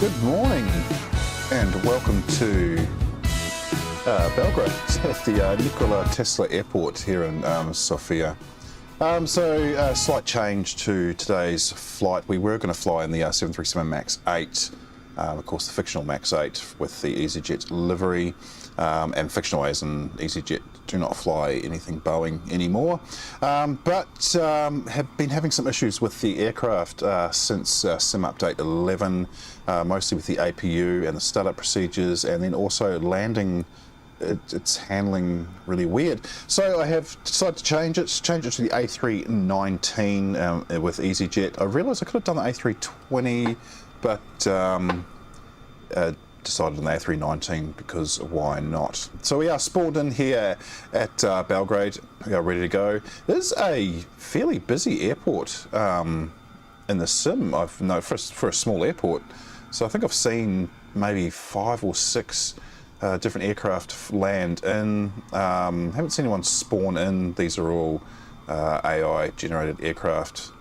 Good morning and welcome to Belgrade at the Nikola Tesla Airport here in Sofia. So slight change to today's flight. We were going to fly in the 737 MAX 8, of course the fictional MAX 8 with the easyJet livery, and fictional as in easyJet do not fly anything Boeing anymore, but have been having some issues with the aircraft since sim update 11, mostly with the APU and the startup procedures, and then also landing. It's handling really weird. So I have decided to change it to the A319 with easyJet. I realised I could have done the A320, but decided on the A319 because why not? So we are spawned in here at Belgrade. We are ready to go. There's a fairly busy airport in the sim. I've noticed for a small airport. So I think I've seen maybe 5 or 6 different aircraft land in. Haven't seen anyone spawn in. These are all AI generated aircraft.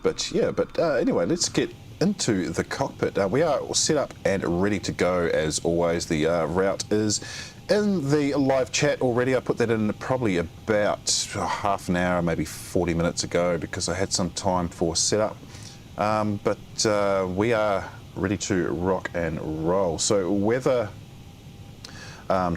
Anyway, let's get into the cockpit. We are all set up and ready to go as always. The route is in the live chat already. I put that in probably about half an hour, maybe 40 minutes ago because I had some time for setup. But we are ready to rock and roll. So weather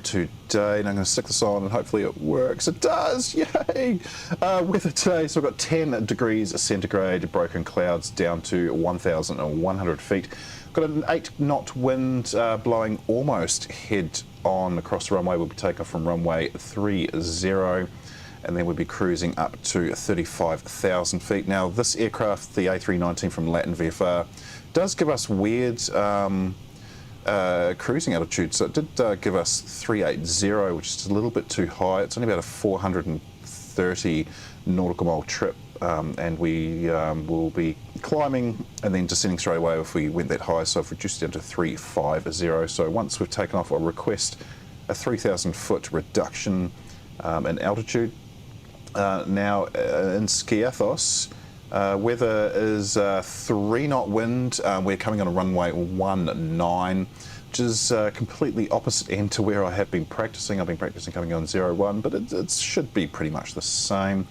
today, and I'm going to stick this on and hopefully it works. It does, yay! Weather today, so we've got 10 degrees centigrade, broken clouds down to 1,100 feet. Got an 8-knot wind blowing almost head on across the runway. We'll be taking off from runway 30, and then we'll be cruising up to 35,000 feet. Now this aircraft, the A319 from LatinVFR, does give us weird cruising altitude. So it did give us 380, which is a little bit too high. It's only about a 430 nautical mile trip, and we will be climbing and then descending straight away if we went that high. So I've reduced it down to 350. So once we've taken off, I'll request a 3,000 foot reduction in altitude. Now in Skathios, weather is 3-knot wind. We're coming on a runway 19, which is completely opposite end to where I have been practicing. I've been practicing coming on 01, but it should be pretty much the same.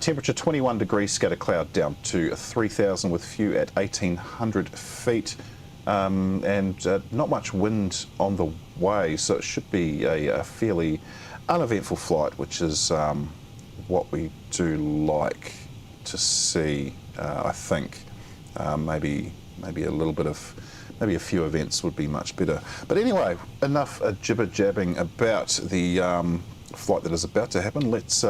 Temperature 21 degrees, scatter cloud down to 3,000 with few at 1,800 feet, and not much wind on the way, so it should be a fairly uneventful flight, which is what we do like to see. I think maybe a little bit of, maybe a few events would be much better. But anyway, enough jibber jabbing about the flight that is about to happen. Let's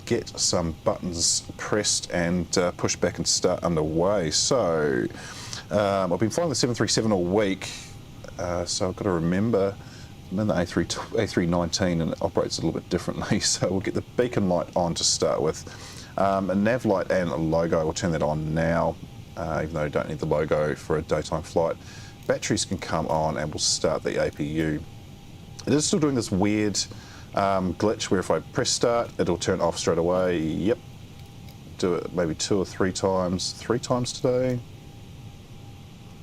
get some buttons pressed and push back and start underway. So I've been flying the 737 all week, so I've got to remember I'm in the A319 and it operates a little bit differently. So we'll get the beacon light on to start with. A nav light and a logo, we'll turn that on now, even though you don't need the logo for a daytime flight. Batteries can come on and we'll start the APU. It is still doing this weird glitch where if I press start, it'll turn off straight away. Yep. Do it maybe 2 or 3 times. 3 times today.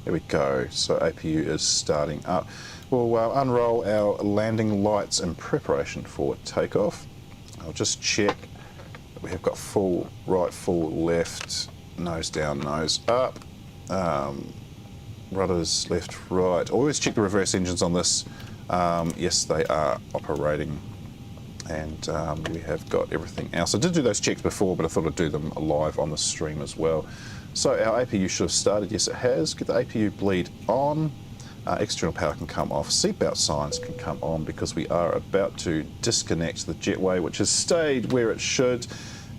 There we go. So APU is starting up. We'll unroll our landing lights in preparation for takeoff. I'll just check. We have got full right, full left, nose down, nose up, rudders left, right. Always check the reverse engines on this. Yes, they are operating, and we have got everything else. I did do those checks before, but I thought I'd do them live on the stream as well. So our APU should have started. Yes, it has. Get the APU bleed on. External power can come off. Seatbelt signs can come on because we are about to disconnect the jetway, which has stayed where it should,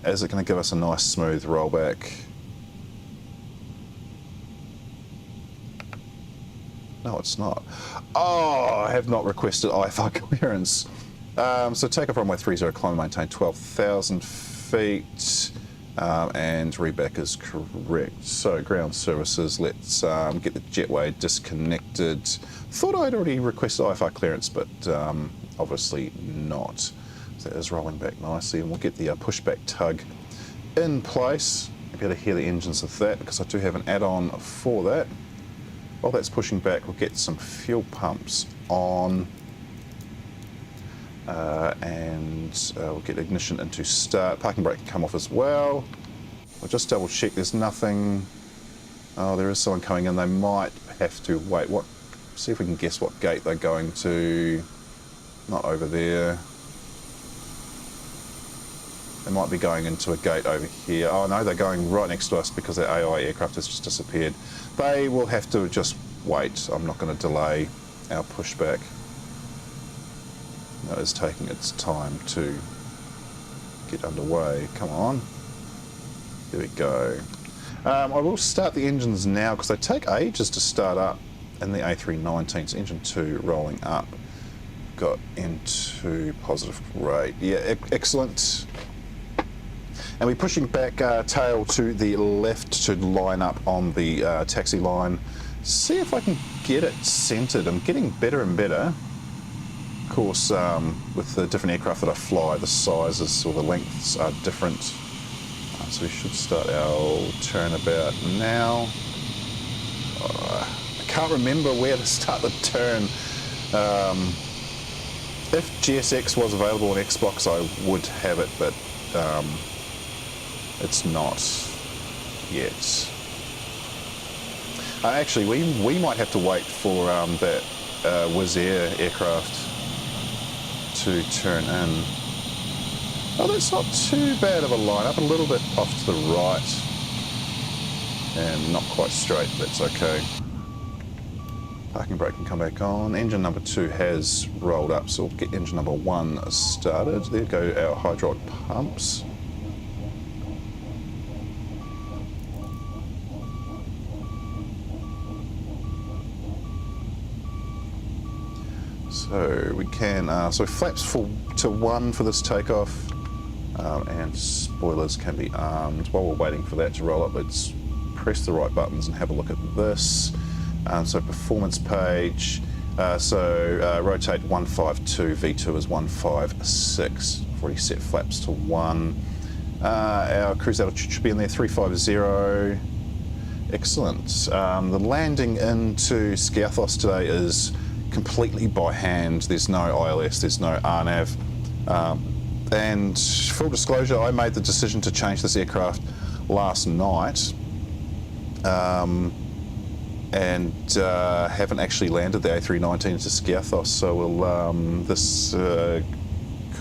as it's going to give us a nice smooth rollback. No, it's not. Oh, I have not requested IFR clearance. So take off runway 30, climb and maintain 12,000 feet. And readback is correct. So ground services, let's get the jetway disconnected. Thought I'd already requested IFR clearance, but obviously not. So that is rolling back nicely, and we'll get the pushback tug in place. You'll be able to hear the engines of that because I do have an add-on for that. While that's pushing back, we'll get some fuel pumps on, and we'll get ignition into start. Parking brake can come off as well. We'll just double check there's nothing. Oh, there is someone coming in. They might have to wait. See if we can guess what gate they're going to. Not over there. They might be going into a gate over here. Oh no, they're going right next to us because their AI aircraft has just disappeared. They will have to just wait. I'm not going to delay our pushback. No, it's taking its time to get underway. Come on. There we go. I will start the engines now because they take ages to start up in the A319. Engine 2 rolling up. Got into positive rate. Yeah, excellent. And we're pushing back tail to the left to line up on the taxi line. See if I can get it centered. I'm getting better and better. Of course, with the different aircraft that I fly, the sizes or the lengths are different. So we should start our turnabout now. I can't remember where to start the turn. If GSX was available on Xbox, I would have it, but it's not yet. Actually, we might have to wait for that Wizz Air aircraft to turn in. Oh, that's not too bad of a lineup. A little bit off to the right and not quite straight. That's okay. Parking brake can come back on. Engine number 2 has rolled up, so we'll get engine number 1 started. There go our hydraulic pumps. So we can, so flaps to 1 for this takeoff, and spoilers can be armed. While we're waiting for that to roll up, let's press the right buttons and have a look at this. So performance page, rotate 152, V2 is 156. I've already set flaps to 1. Our cruise altitude should be in there, 350. Excellent. The landing into Skathios today is completely by hand. There's no ILS, there's no RNAV. And full disclosure, I made the decision to change this aircraft last night. And haven't actually landed the A319 into Skathios, so we'll, this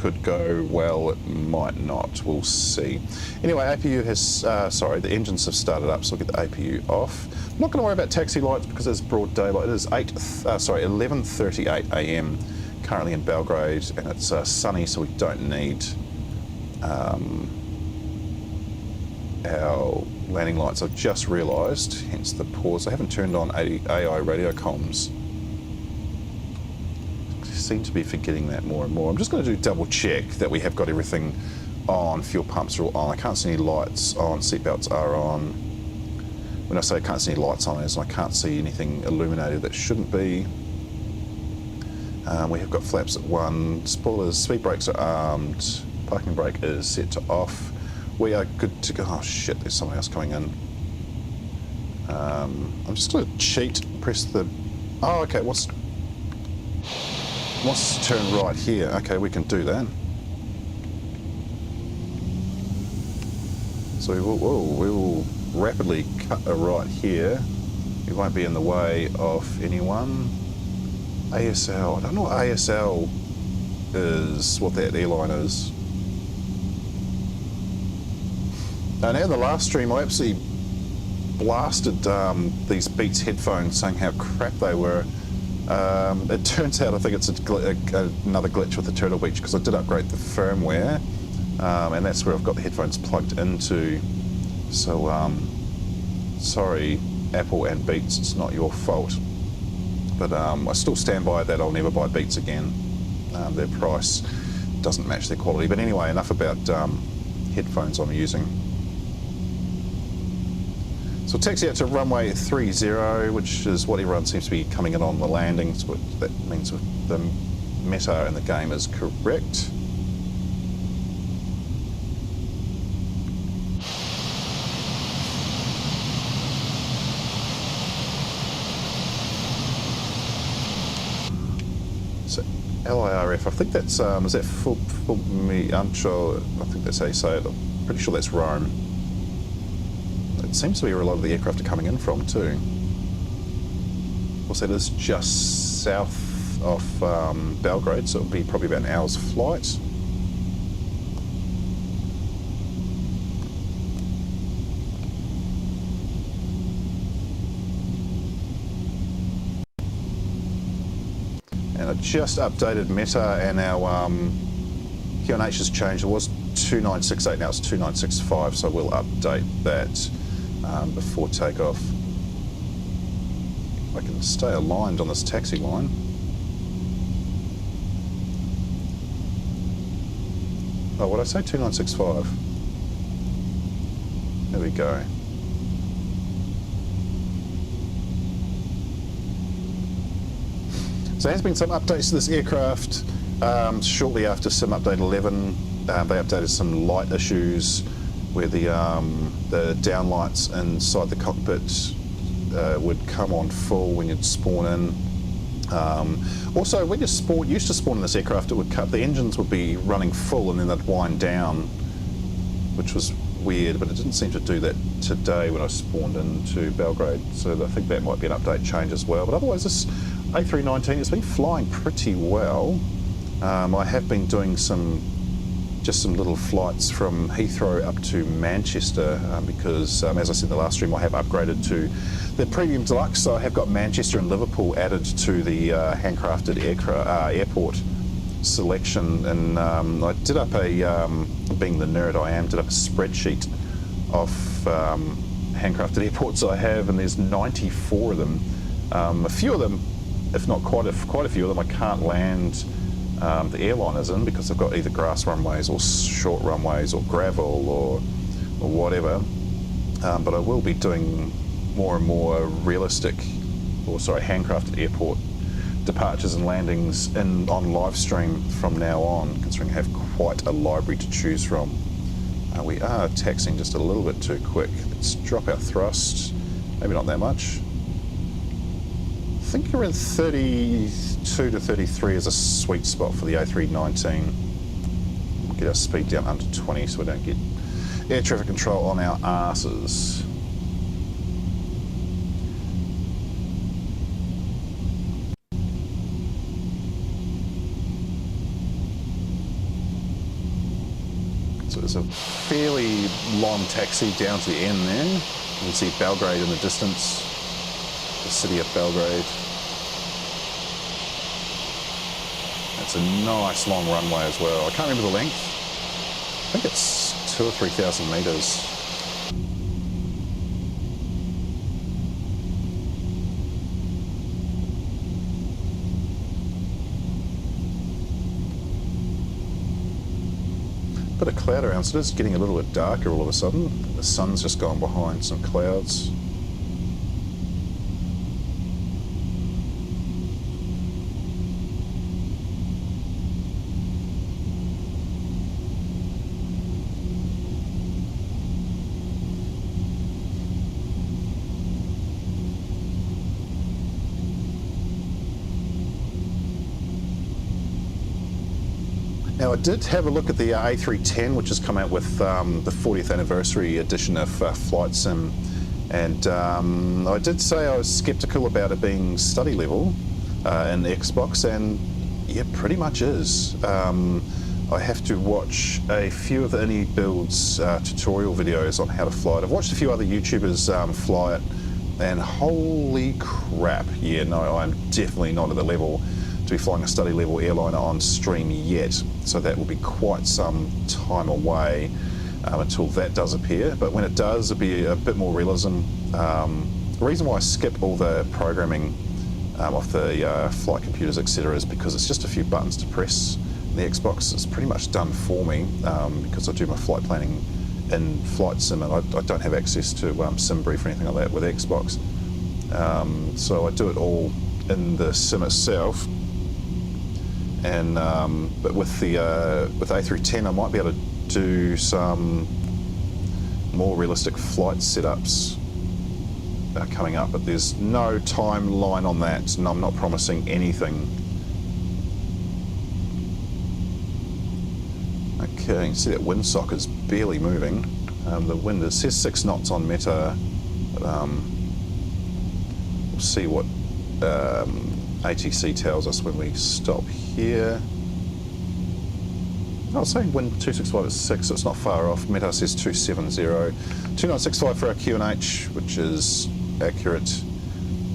could go well, it might not, we'll see. Anyway, APU has, the engines have started up, so we'll get the APU off. I'm not going to worry about taxi lights because it's broad daylight. It is 11:38 a.m. currently in Belgrade, and it's sunny, so we don't need our landing lights. I've just realised, hence the pause, I haven't turned on AI radio comms. I seem to be forgetting that more and more. I'm just going to do double check that we have got everything on. Fuel pumps are all on. I can't see any lights on. Seatbelts are on. When I say I can't see any lights on, as I can't see anything illuminated that shouldn't be. We have got flaps at 1. Spoilers, speed brakes are armed. Parking brake is set to off. We are good to go. Oh shit, there's someone else coming in. I'm just going to cheat, press the... Oh, okay, wants to turn right here. Okay, we can do that. So we will rapidly cut a right here. We won't be in the way of anyone. ASL, I don't know what ASL is, what that airline is. Now in the last stream I absolutely blasted these Beats headphones saying how crap they were. It turns out I think it's another glitch with the Turtlebeach because I did upgrade the firmware, and that's where I've got the headphones plugged into. So sorry Apple and Beats, it's not your fault. But I still stand by that I'll never buy Beats again. Their price doesn't match their quality. But anyway, enough about headphones I'm using. So taxi out to runway 30, which is what everyone seems to be coming in on the landing. So what that means with the meta in the game is correct. LIRF, I think that's, is that for me, Ancho? I think that's how you say it. I'm pretty sure that's Rome. It seems to be where a lot of the aircraft are coming in from too. Also, it is just south of Belgrade, so it'll be probably about an hour's flight. And I just updated Meta, and our QNH has changed. It was 2968, now it's 2965, so we'll update that before takeoff. I can stay aligned on this taxi line. Oh, what did I say? 2965. There we go. So there has been some updates to this aircraft. Shortly after Sim Update 11, they updated some light issues where the downlights inside the cockpit would come on full when you'd spawn in. Also, when you used to spawn in this aircraft, it would cut, the engines would be running full and then they'd wind down, which was weird, but it didn't seem to do that today when I spawned into Belgrade. So I think that might be an update change as well. But otherwise, this A319 has been flying pretty well. I have been doing just some little flights from Heathrow up to Manchester because, as I said in the last stream, I have upgraded to the Premium Deluxe, so I have got Manchester and Liverpool added to the handcrafted airport selection. And I did up being the nerd I am, did up a spreadsheet of handcrafted airports I have, and there's 94 of them. A few of them, if not quite a few of them, I can't land the airliners in because they've got either grass runways or short runways or gravel or whatever. But I will be doing more and more realistic, handcrafted airport departures and landings on live stream from now on, considering I have quite a library to choose from. We are taxiing just a little bit too quick. Let's drop our thrust, maybe not that much. I think around 32 to 33 is a sweet spot for the A319. We'll get our speed down under 20 so we don't get air traffic control on our arses. So it's a fairly long taxi down to the end there. You can see Belgrade in the distance, the city of Belgrade. It's a nice long runway as well. I can't remember the length. I think it's 2,000 or 3,000 metres. Bit of cloud around, so it is getting a little bit darker all of a sudden. The sun's just gone behind some clouds. Now, I did have a look at the A310, which has come out with the 40th anniversary edition of Flight Sim, and I did say I was sceptical about it being study level in Xbox, and yeah, pretty much is. I have to watch a few of the Indie Builds tutorial videos on how to fly it. I've watched a few other YouTubers fly it, and holy crap, yeah, no, I'm definitely not at the level to be flying a study level airliner on stream yet, so that will be quite some time away until that does appear. But when it does, it'll be a bit more realism. The reason why I skip all the programming off the flight computers, etc., is because it's just a few buttons to press. The Xbox is pretty much done for me because I do my flight planning in Flight Sim, and I don't have access to SimBrief or anything like that with Xbox. So I do it all in the sim itself. And but with the A310, I might be able to do some more realistic flight setups coming up, but there's no timeline on that, and I'm not promising anything. Okay, you can see that windsock is barely moving. The wind, it says 6 knots on Meta, but we'll see what ATC tells us when we stop here. I was saying wind 265 is 6, so it's not far off. Meta says 270. 2965 for our QNH, which is accurate.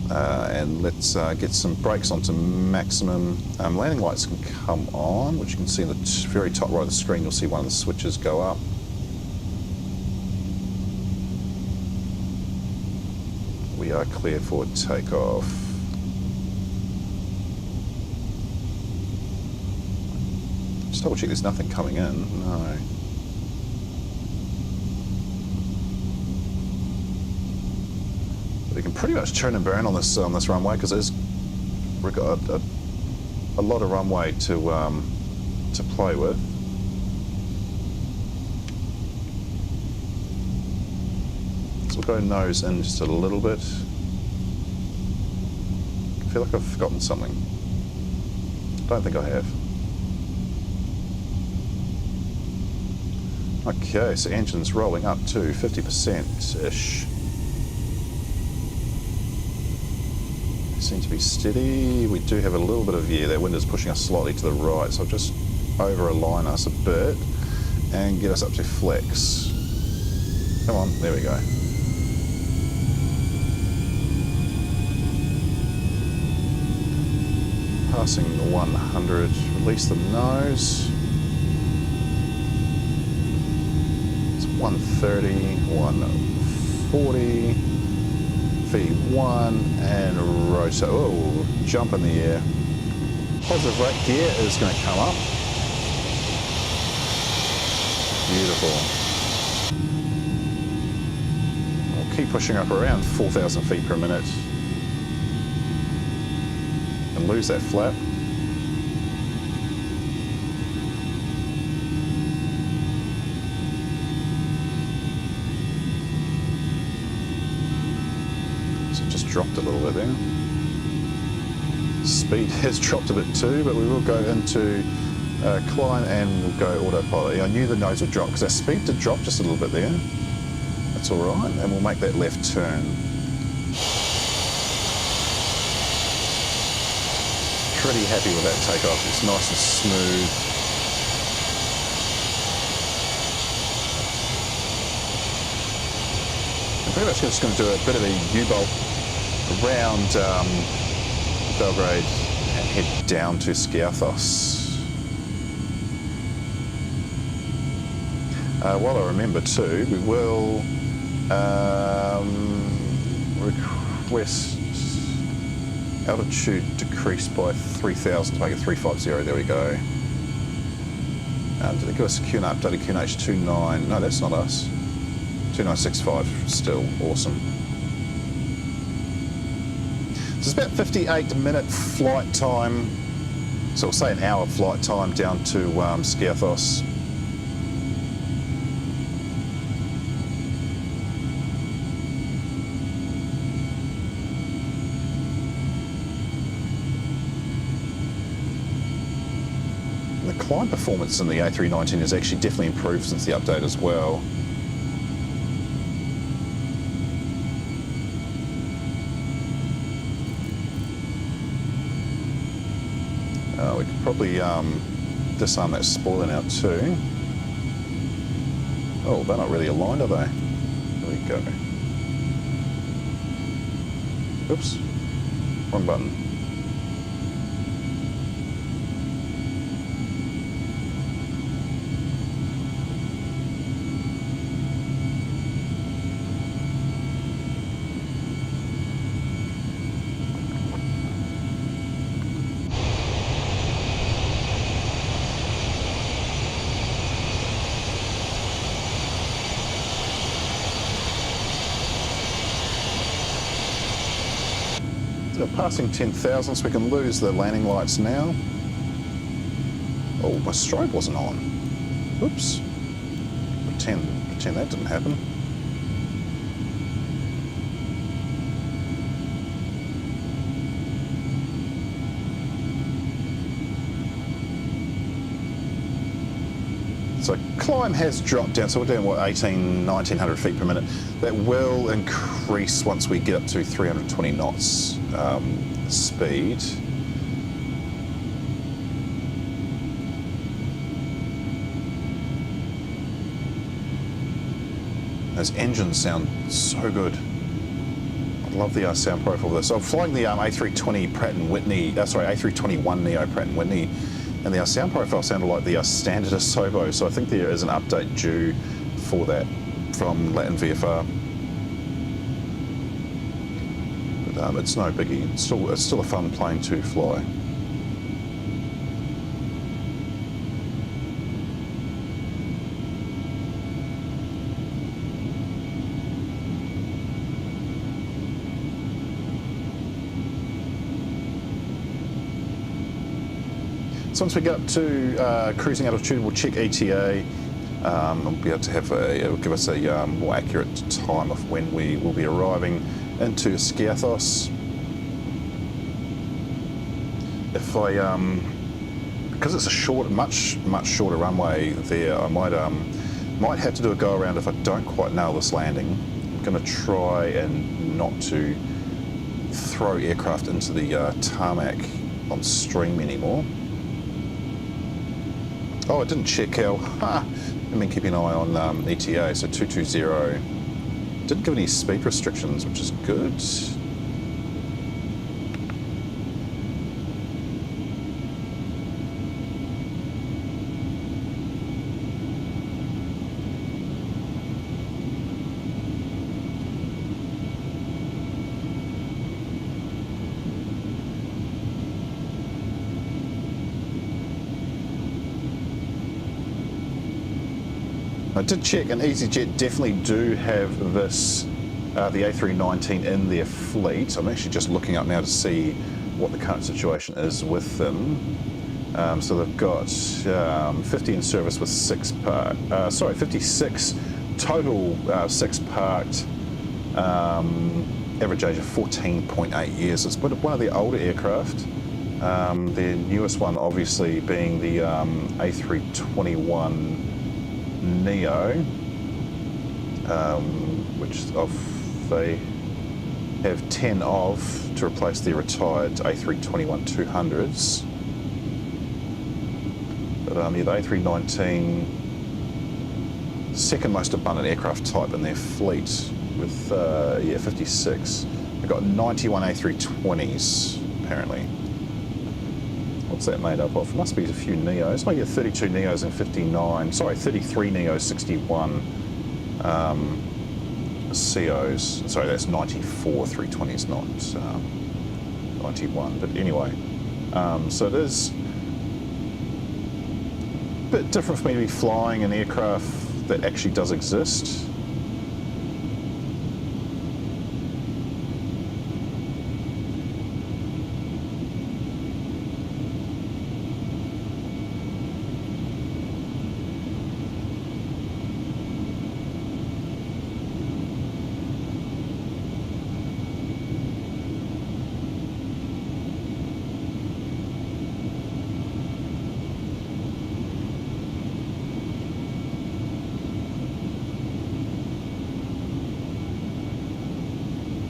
And let's get some brakes onto maximum. Landing lights can come on, which you can see in the very top right of the screen. You'll see one of the switches go up. We are clear for takeoff. Just double check there's nothing coming in. No. We can pretty much turn and burn on this runway because we've got a lot of runway to play with. So we'll go nose in just a little bit. I feel like I've forgotten something. Don't think I have. Okay, so engine's rolling up to 50%-ish. Seem to be steady. We do have a little bit of, yeah, that wind is pushing us slightly to the right, so I'll just over-align us a bit and get us up to flex. Come on, there we go. Passing the 100, release the nose. It's 130, 140. V1 and rotate. Oh, jump in the air. Positive rate gear is going to come up. Beautiful. We'll keep pushing up around 4,000 feet per minute and lose that flap. Dropped a little bit there. Speed has dropped a bit too, but we will go into climb and we'll go autopilot. I knew the nose would drop because our speed did drop just a little bit there. That's all right, and we'll make that left turn. Pretty happy with that takeoff. It's nice and smooth. I'm pretty much just going to do a bit of a U-bolt around Belgrade and head down to Skathios. While I remember too, we will request altitude decrease by 3,000 to make it 350. There we go. Did they give us a QNH updated QNH 29? No, that's not us. 2965 still awesome. So it's about 58-minute flight time, so we'll say an hour flight time down to Skathios. The climb performance in the A319 has actually definitely improved since the update as well. We could probably disarm that spoiler now too. Oh, they're not really aligned, are they? There we go. Oops, wrong button. We're passing 10,000, so we can lose the landing lights now. Oh, my strobe wasn't on. Oops. Pretend that didn't happen. It's climb has dropped down, so we're doing what, 1900 feet per minute. That will increase once we get up to 320 knots speed. Those engines sound so good. I love the sound profile of this. So I'm flying the A320 Pratt & Whitney, A321neo Pratt & Whitney, and the sound profile sounded like the standard Asobo, so I think there is an update due for that from LatinVFR. But it's no biggie. It's still a fun plane to fly. So once we get up to cruising altitude, we'll check ETA. We'll be able to have it'll give us a more accurate time of when we will be arriving into Skathios. If I, because it's a much shorter runway there, I might have to do a go around if I don't quite nail this landing. I'm going to try and not to throw aircraft into the tarmac on stream anymore. Oh, I didn't check how. I've been keeping an eye on ETA, so 220. Didn't give any speed restrictions, which is good. I did check, and easyJet definitely do have this, the A319 in their fleet. I'm actually just looking up now to see what the current situation is with them. So they've got 50 in service with 56 total, 6 parked, average age of 14.8 years. It's one of the older aircraft. Their newest one obviously being the A321 Neo, which they have 10 of to replace the retired A321-200s. But yeah, the A319, second most abundant aircraft type in their fleet with 56. They've got 91 A320s apparently. What's that made up of? Must be a few Neos. Maybe 32 Neos and 59. Sorry, 33 Neos, 61 CEOs. Sorry, that's 94 320s, not 91. But anyway, so it is a bit different for me to be flying an aircraft that actually does exist.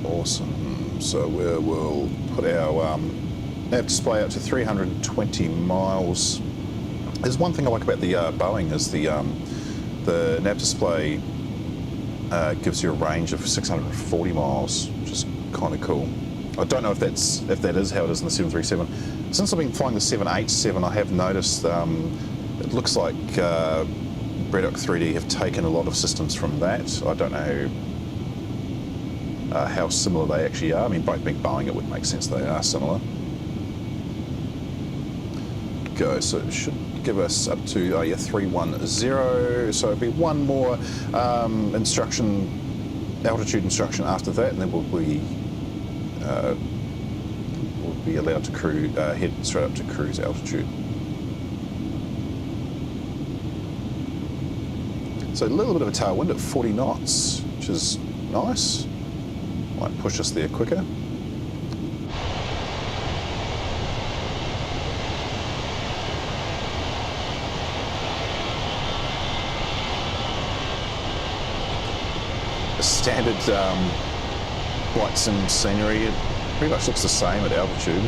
Awesome. So we'll put our nav display up to 320 miles. There's one thing I like about the Boeing is the nav display gives you a range of 640 miles, which is kind of cool. I don't know if that is how it is in the 737. Since I've been flying the 787, I have noticed it looks like Bredock 3D have taken a lot of systems from that. I don't know how similar they actually are. I mean, both being Boeing, it would make sense they are similar. Go, so it should give us up to 310. So it'll be one more altitude instruction after that, and then we'll be allowed to head straight up to cruise altitude. So a little bit of a tailwind at 40 knots, which is nice. Might push us there quicker. standard flight sim scenery. It pretty much looks the same at altitude.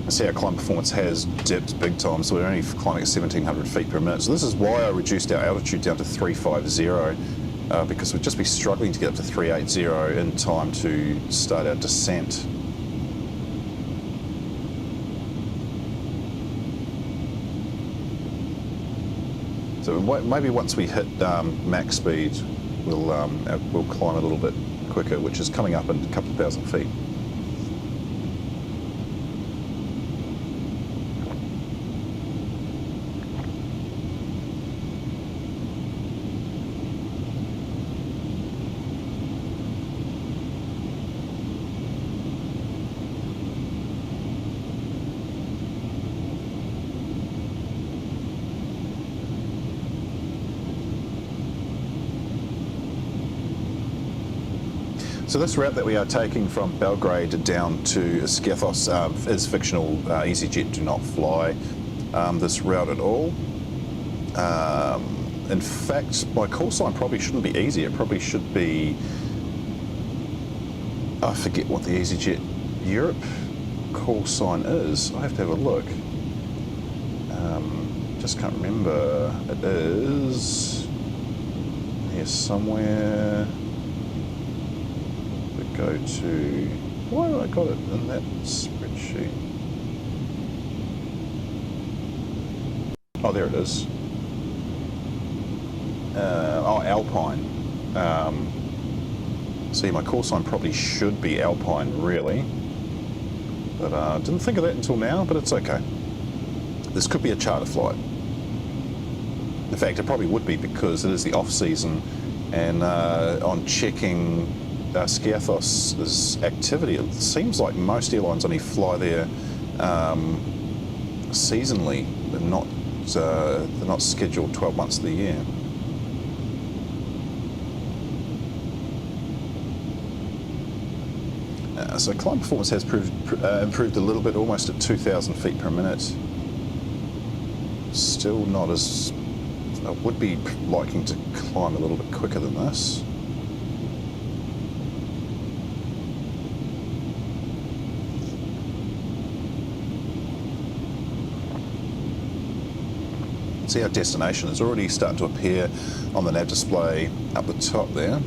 I see our climb performance has dipped big time, so we're only climbing at 1700 feet per minute. So this is why I reduced our altitude down to 350, because we'd just be struggling to get up to 380 in time to start our descent. So maybe once we hit max speed, we'll climb a little bit quicker, which is coming up in a couple of thousand feet. So this route that we are taking from Belgrade down to Skathios is fictional. easyJet do not fly this route at all. In fact, my call sign probably shouldn't be easy. It probably should be, I forget what the easyJet Europe call sign is. I have to have a look. Just can't remember. It is here somewhere. Go to, why have I got it in that spreadsheet? Oh, there it is. Oh, Alpine. See, my call sign probably should be Alpine, really. But I didn't think of that until now, but it's okay. This could be a charter flight. In fact, it probably would be because it is the off-season, and on checking Skathios' activity, it seems like most airlines only fly there seasonally. They're not scheduled 12 months of the year. So climb performance has improved a little bit, almost at 2,000 feet per minute. Still not as, I would be liking to climb a little bit quicker than this. See our destination is already starting to appear on the nav display up the top there.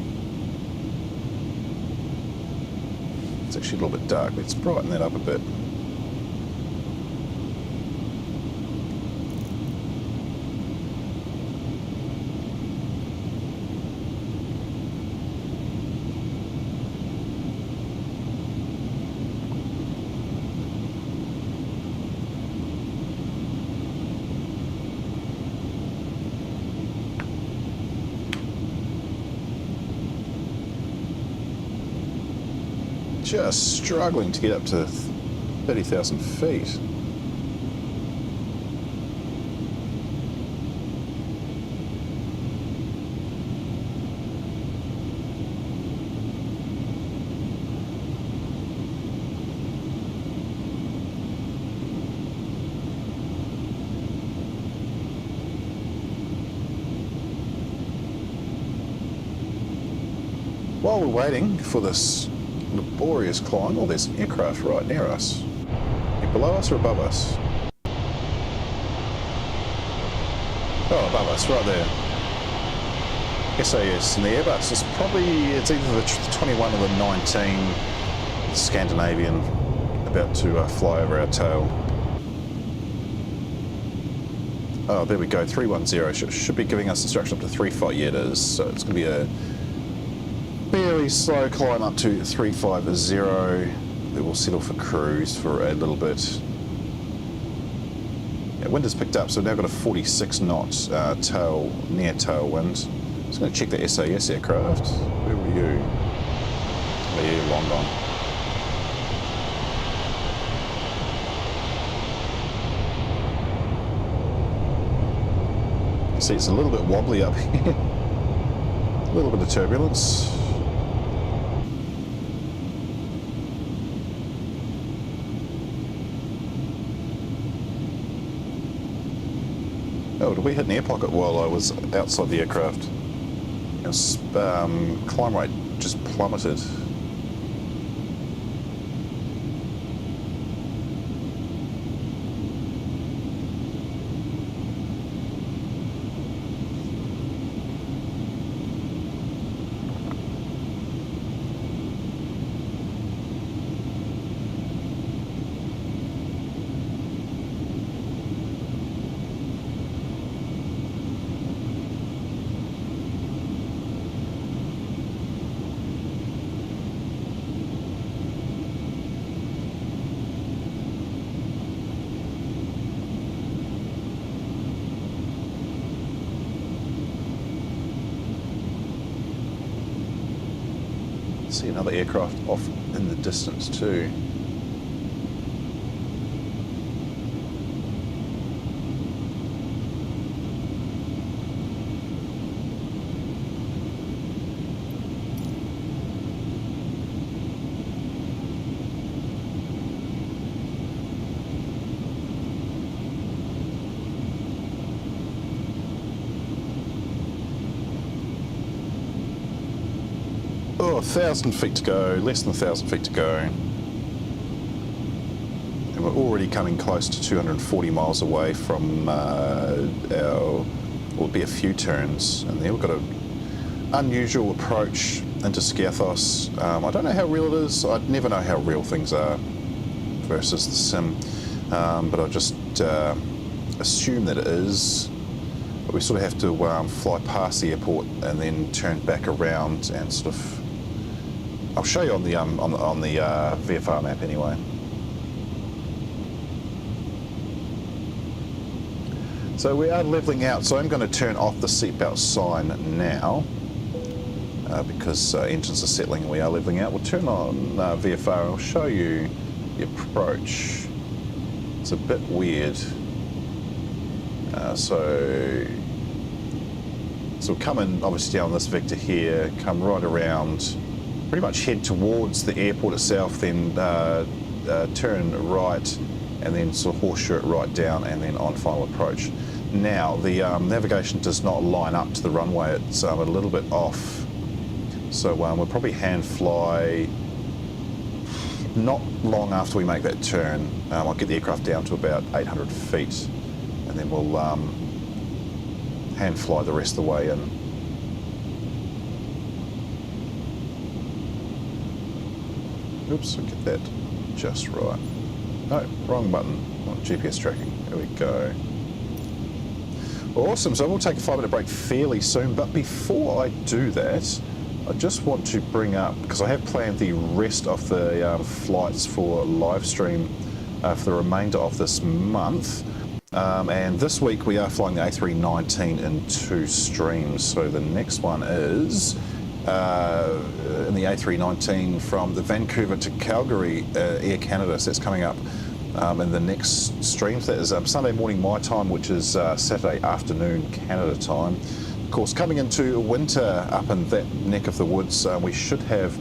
It's actually a little bit dark. Let's brighten that up a bit. Just struggling to get up to 30,000 feet. While we're waiting for this laborious climb, oh, there's an aircraft right near us. Are you below us or above us? Oh, above us, right there. SAS, and the Airbus is probably, it's either the 21 or the 19 Scandinavian about to fly over our tail. Oh, there we go, 310, should be giving us instruction up to 35, yeah it is, so it's going to be a fairly slow climb up to 350. We will settle for cruise for a little bit. Yeah, wind has picked up, so we've now got a 46 knot near tailwind. I'm just going to check the SAS aircraft. Where were you? Oh, yeah, long gone. You see, it's a little bit wobbly up here. A little bit of turbulence. Oh, did we hit an air pocket while I was outside the aircraft? Climb rate just plummeted. See another aircraft off in the distance too. Oh, 1,000 feet to go, less than 1,000 feet to go. And we're already coming close to 240 miles away from will be a few turns. And then we've got an unusual approach into Skathios. I don't know how real it is. I'd never know how real things are versus the sim. But I'll just assume that it is. But we sort of have to fly past the airport and then turn back around and sort of. I'll show you on the VFR map anyway. So we are levelling out. So I'm going to turn off the seatbelt sign now because engines are settling and we are levelling out. We'll turn on VFR. I'll show you the approach. It's a bit weird. So come in obviously down this vector here, come right around, pretty much head towards the airport itself, then turn right and then sort of horseshoe it right down and then on final approach. Now the navigation does not line up to the runway, it's a little bit off. So we'll probably hand fly not long after we make that turn. I'll get the aircraft down to about 800 feet and then we'll hand fly the rest of the way in. Oops, I'll get that just right. No, wrong button on GPS tracking. There we go. Awesome, so we'll take a 5-minute break fairly soon, but before I do that, I just want to bring up, because I have planned the rest of the flights for live stream for the remainder of this month. And this week we are flying the A319 in 2 streams. So the next one is in the A319 from the Vancouver to Calgary Air Canada. So that's coming up in the next streams. That is Sunday morning my time, which is Saturday afternoon Canada time. Of course, coming into winter up in that neck of the woods, we should have,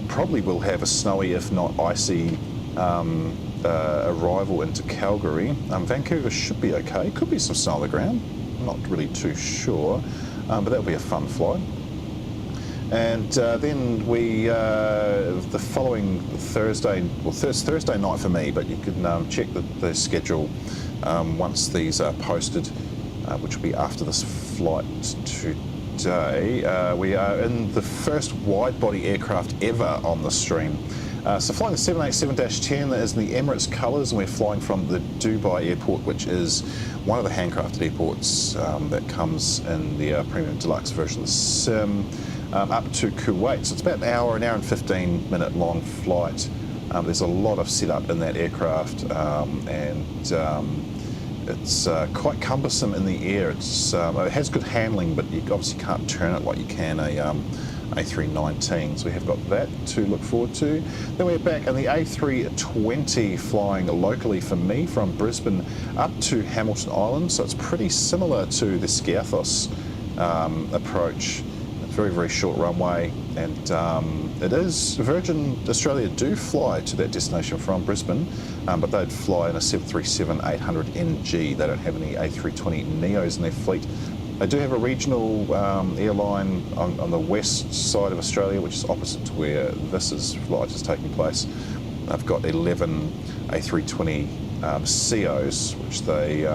probably will have a snowy if not icy arrival into Calgary. Vancouver should be okay. Could be some snow on the ground. I'm not really too sure, but that'll be a fun flight. And then we, the following Thursday, well, Thursday night for me, but you can check the schedule once these are posted, which will be after this flight today. We are in the first wide-body aircraft ever on the stream. So flying the 787-10, that is in the Emirates colours, and we're flying from the Dubai airport, which is one of the handcrafted airports that comes in the premium deluxe version of the sim, up to Kuwait. So it's about an hour and 15-minute long flight. There's a lot of setup in that aircraft, and it's quite cumbersome in the air. It's, it has good handling, but you obviously can't turn it like you can a A319, so we have got that to look forward to. Then we're back in the A320 flying locally for me from Brisbane up to Hamilton Island, so it's pretty similar to the Skathios approach. very, very short runway, and it is Virgin Australia do fly to that destination from Brisbane, but they'd fly in a 737-800NG. They don't have any A320neos in their fleet. They do have a regional airline on the west side of Australia, which is opposite to where this flight is taking place. They've got 11 A320ceos, which they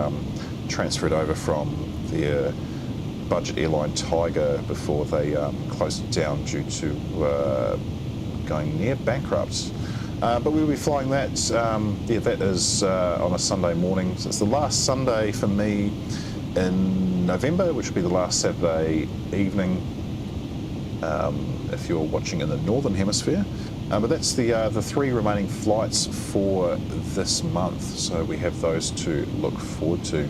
transferred over from their budget airline Tiger before they closed it down due to going near bankrupt. But we'll be flying that. That is on a Sunday morning. So it's the last Sunday for me in November, which will be the last Saturday evening if you're watching in the Northern Hemisphere. But that's the 3 remaining flights for this month, so we have those to look forward to.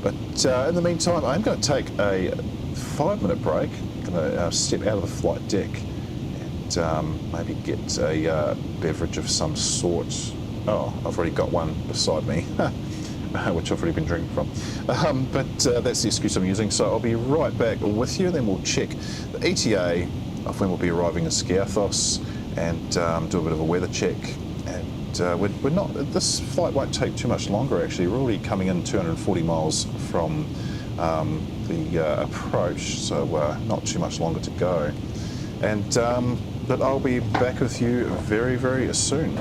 But in the meantime, I'm going to take a 5-minute break. I'm going to step out of the flight deck and maybe get a beverage of some sort. Oh, I've already got one beside me, which I've already been drinking from. But that's the excuse I'm using, so I'll be right back with you, then we'll check the ETA of when we'll be arriving in Skathios and do a bit of a weather check. We're not. This flight won't take too much longer. Actually, we're already coming in 240 miles from the approach, so not too much longer to go. But I'll be back with you very, very soon.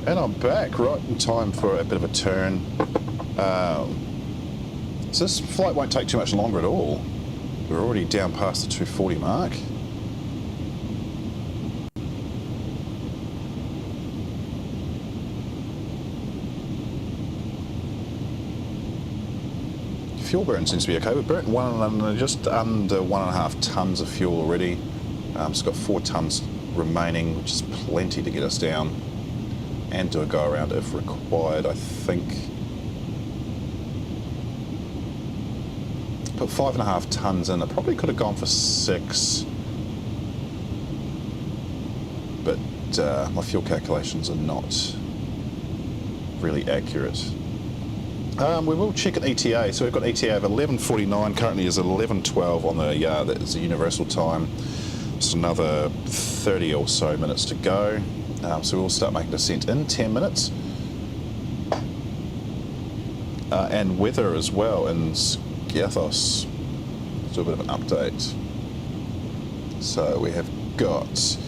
And I'm back right in time for a bit of a turn. So this flight won't take too much longer at all. We're already down past the 240 mark. Fuel burn seems to be okay. We're burnt just under 1.5 tonnes of fuel already. It's got 4 tonnes remaining, which is plenty to get us down and do a go around if required. I think put 5.5 tonnes in. I probably could have gone for 6, but my fuel calculations are not really accurate. We will check an ETA. So we've got ETA of 11:49. Currently is 11:12 on the that is the universal time. It's another 30 or so minutes to go. So we'll start making descent in 10 minutes. And weather as well in Skathios. Let's do a bit of an update. So we have got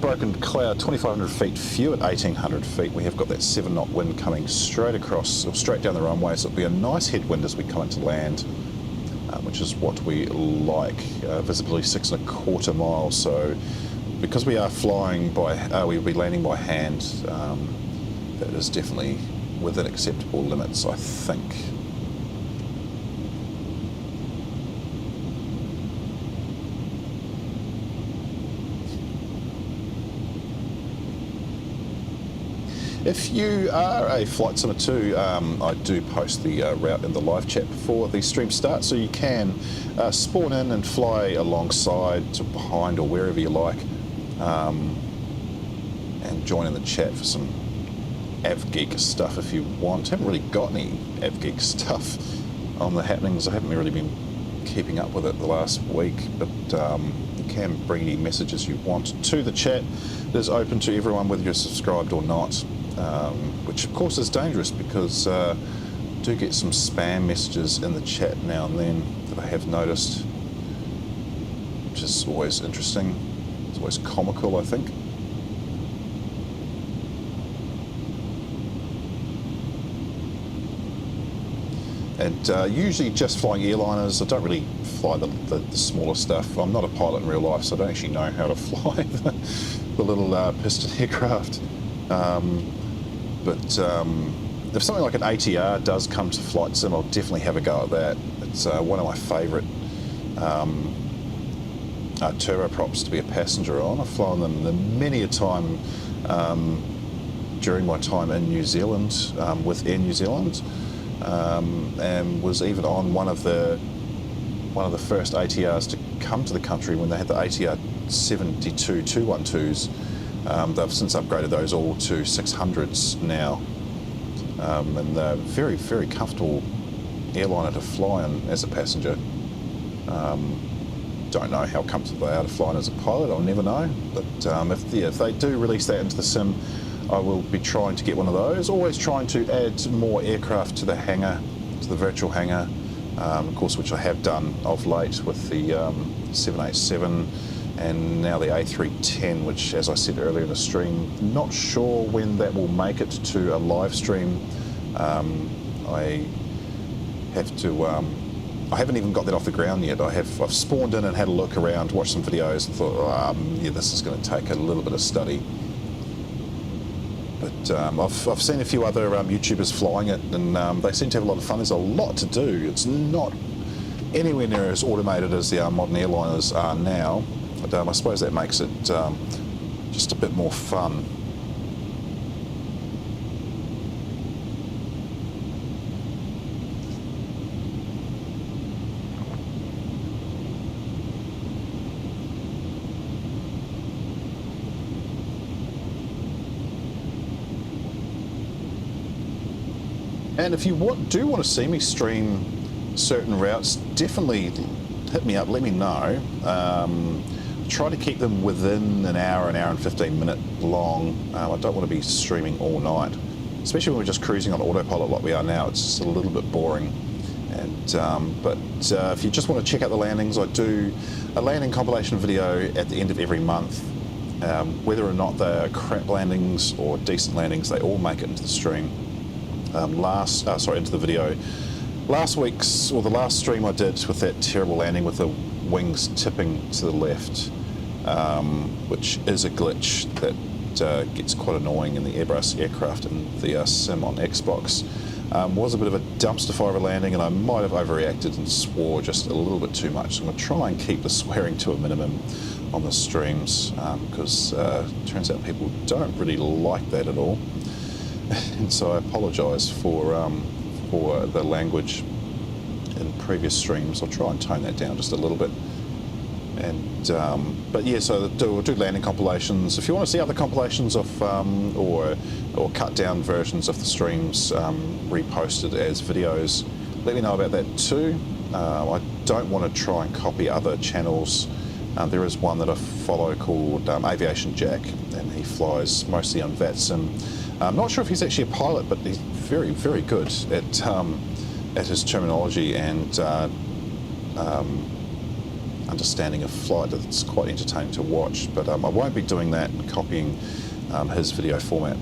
broken cloud, 2,500 feet, few at 1,800 feet. We have got that 7-knot wind coming straight across, or straight down the runway, so it'll be a nice headwind as we come into land, which is what we like. Visibility 6.25 miles, so because we are flying by, we'll be landing by hand, that is definitely within acceptable limits, I think. If you are a flight simmer too, I do post the route in the live chat before the stream starts, so you can spawn in and fly alongside, to behind, or wherever you like, and join in the chat for some Avgeek stuff if you want. I haven't really got any Avgeek stuff on the happenings. I haven't really been keeping up with it the last week, but you can bring any messages you want to the chat. It is open to everyone, whether you're subscribed or not. Which of course is dangerous, because I do get some spam messages in the chat now and then that I have noticed, which is always interesting. It's always comical, I think. And usually just flying airliners. I don't really fly the smaller stuff. I'm not a pilot in real life, so I don't actually know how to fly the little piston aircraft. But if something like an ATR does come to flight sim, I'll definitely have a go at that. It's one of my favourite turboprops to be a passenger on. I've flown them many a time during my time in New Zealand with Air New Zealand, and was even on one of the first ATRs to come to the country when they had the ATR 72 212s. They've since upgraded those all to 600s now, and they're very, very comfortable airliner to fly on as a passenger. Don't know how comfortable they are to fly on as a pilot, I'll never know, but if they do release that into the sim, I will be trying to get one of those, always trying to add more aircraft to the hangar, to the virtual hangar, of course, which I have done of late with the 787, and now the A310, which, as I said earlier in the stream, not sure when that will make it to a live stream. I have to, I haven't even got that off the ground yet. I've spawned in and had a look around, watched some videos, and thought, yeah, this is going to take a little bit of study. But I've seen a few other YouTubers flying it, and they seem to have a lot of fun. There's a lot to do. It's not anywhere near as automated as the modern airliners are now. But I suppose that makes it just a bit more fun. And if you do want to see me stream certain routes, definitely hit me up, let me know. Try to keep them within an hour and 15 minute long. I don't want to be streaming all night, especially when we're just cruising on autopilot like we are now. It's just a little bit boring. And but if you just want to check out the landings, I do a landing compilation video at the end of every month, Whether or not they're crap landings or decent landings, they all make it into the stream. Into the video. Last week's, or the last stream I did with that terrible landing with the wings tipping to the left, which is a glitch that gets quite annoying in the Airbus aircraft and the sim on Xbox, was a bit of a dumpster fire of a landing, and I might have overreacted and swore just a little bit too much. So I'm going to try and keep the swearing to a minimum on the streams, because it turns out people don't really like that at all. And so I apologise for the language in previous streams. I'll try and tone that down just a little bit. And but yeah, so we'll do landing compilations. If you want to see other compilations of or cut down versions of the streams reposted as videos, let me know about that too. I don't want to try and copy other channels. There is one that I follow called Aviation Jack, and he flies mostly on VATSIM. I'm not sure if he's actually a pilot, but he's very, very good at his terminology and understanding of flight. It's quite entertaining to watch, but I won't be doing that and copying his video format,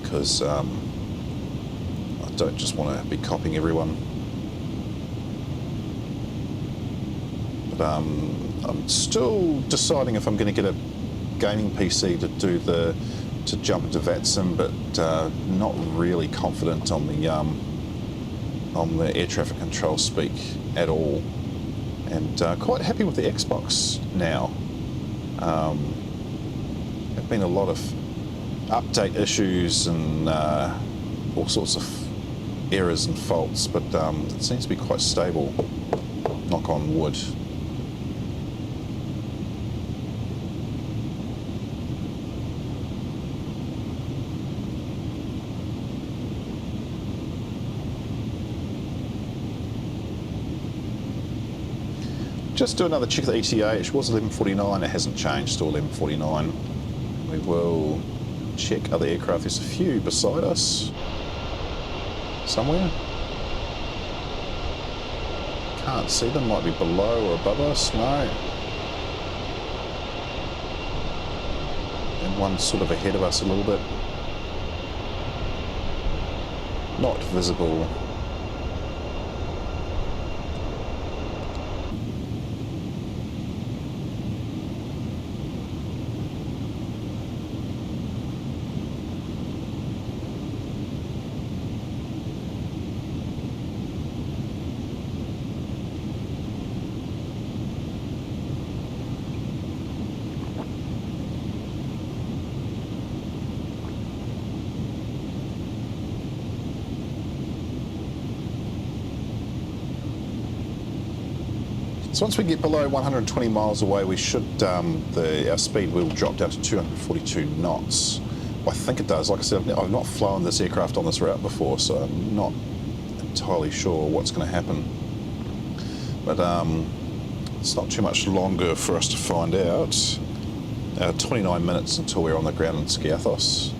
because I don't just want to be copying everyone. But I'm still deciding if I'm going to get a gaming PC to jump into VATSIM, but not really confident on the air traffic control speak at all, and quite happy with the Xbox now. There've been a lot of update issues and all sorts of errors and faults, but it seems to be quite stable, knock on wood. Just do another check of the ETA. It was 11:49. It hasn't changed to 11:49. We will check other aircraft. There's a few beside us somewhere. Can't see them. Might be below or above us. No. And one sort of ahead of us a little bit. Not visible. So once we get below 120 miles away, we should, our speed will drop down to 242 knots. Well, I think it does. Like I said, I've not flown this aircraft on this route before, so I'm not entirely sure what's going to happen. But it's not too much longer for us to find out. 29 minutes until we're on the ground in Skathios.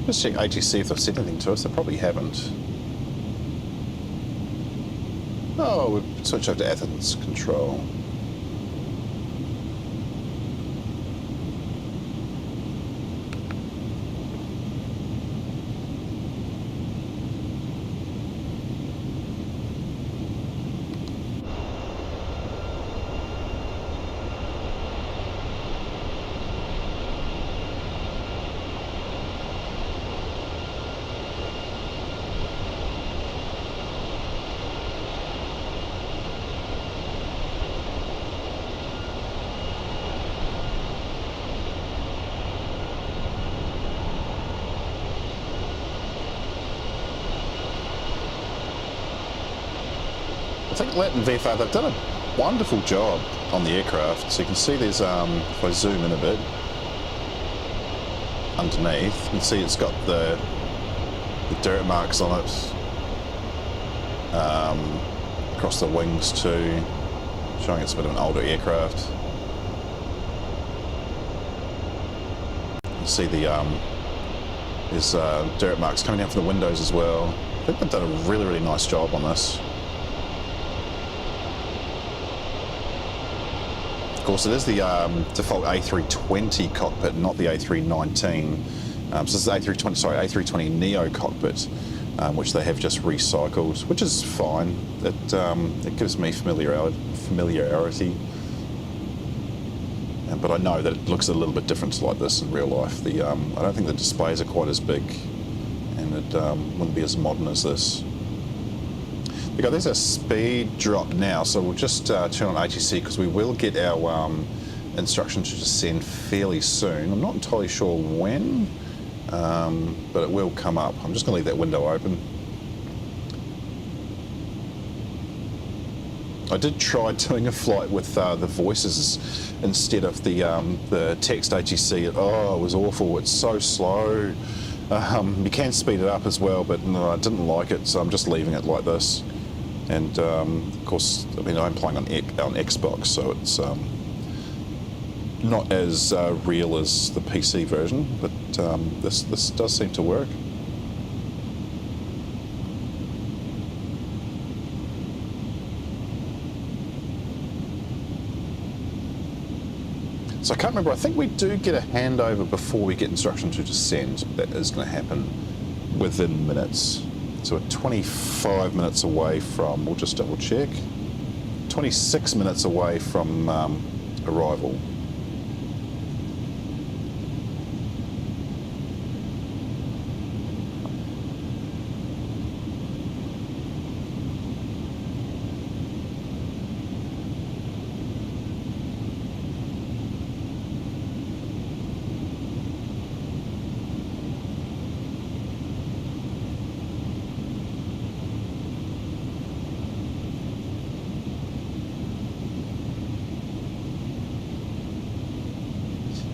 Just check ATC if they've said anything to us. They probably haven't. Oh, we've switched over to Athens control. I think LatinVFR, they've done a wonderful job on the aircraft. So you can see there's, if I zoom in a bit, underneath, you can see it's got the dirt marks on it, across the wings too, showing it's a bit of an older aircraft. You see there's dirt marks coming down from the windows as well. I think they've done a really, really nice job on this. Of course, it is the default A320 cockpit, not the A319. So this is the A320neo cockpit, which they have just recycled, which is fine. It gives me familiarity. But I know that it looks a little bit different like this in real life. I don't think the displays are quite as big, and it wouldn't be as modern as this. Okay, there's a speed drop now, so we'll just turn on ATC because we will get our instruction to descend fairly soon. I'm not entirely sure when, but it will come up. I'm just going to leave that window open. I did try doing a flight with the voices instead of the text ATC. Oh, it was awful. It's so slow. You can speed it up as well, but no, I didn't like it, so I'm just leaving it like this. And of course, I mean, I'm playing on Xbox, so it's not as real as the PC version, but this does seem to work. So I can't remember, I think we do get a handover before we get instruction to descend. That is going to happen within minutes. So we're 25 minutes away from, we'll just double check, 26 minutes away from arrival.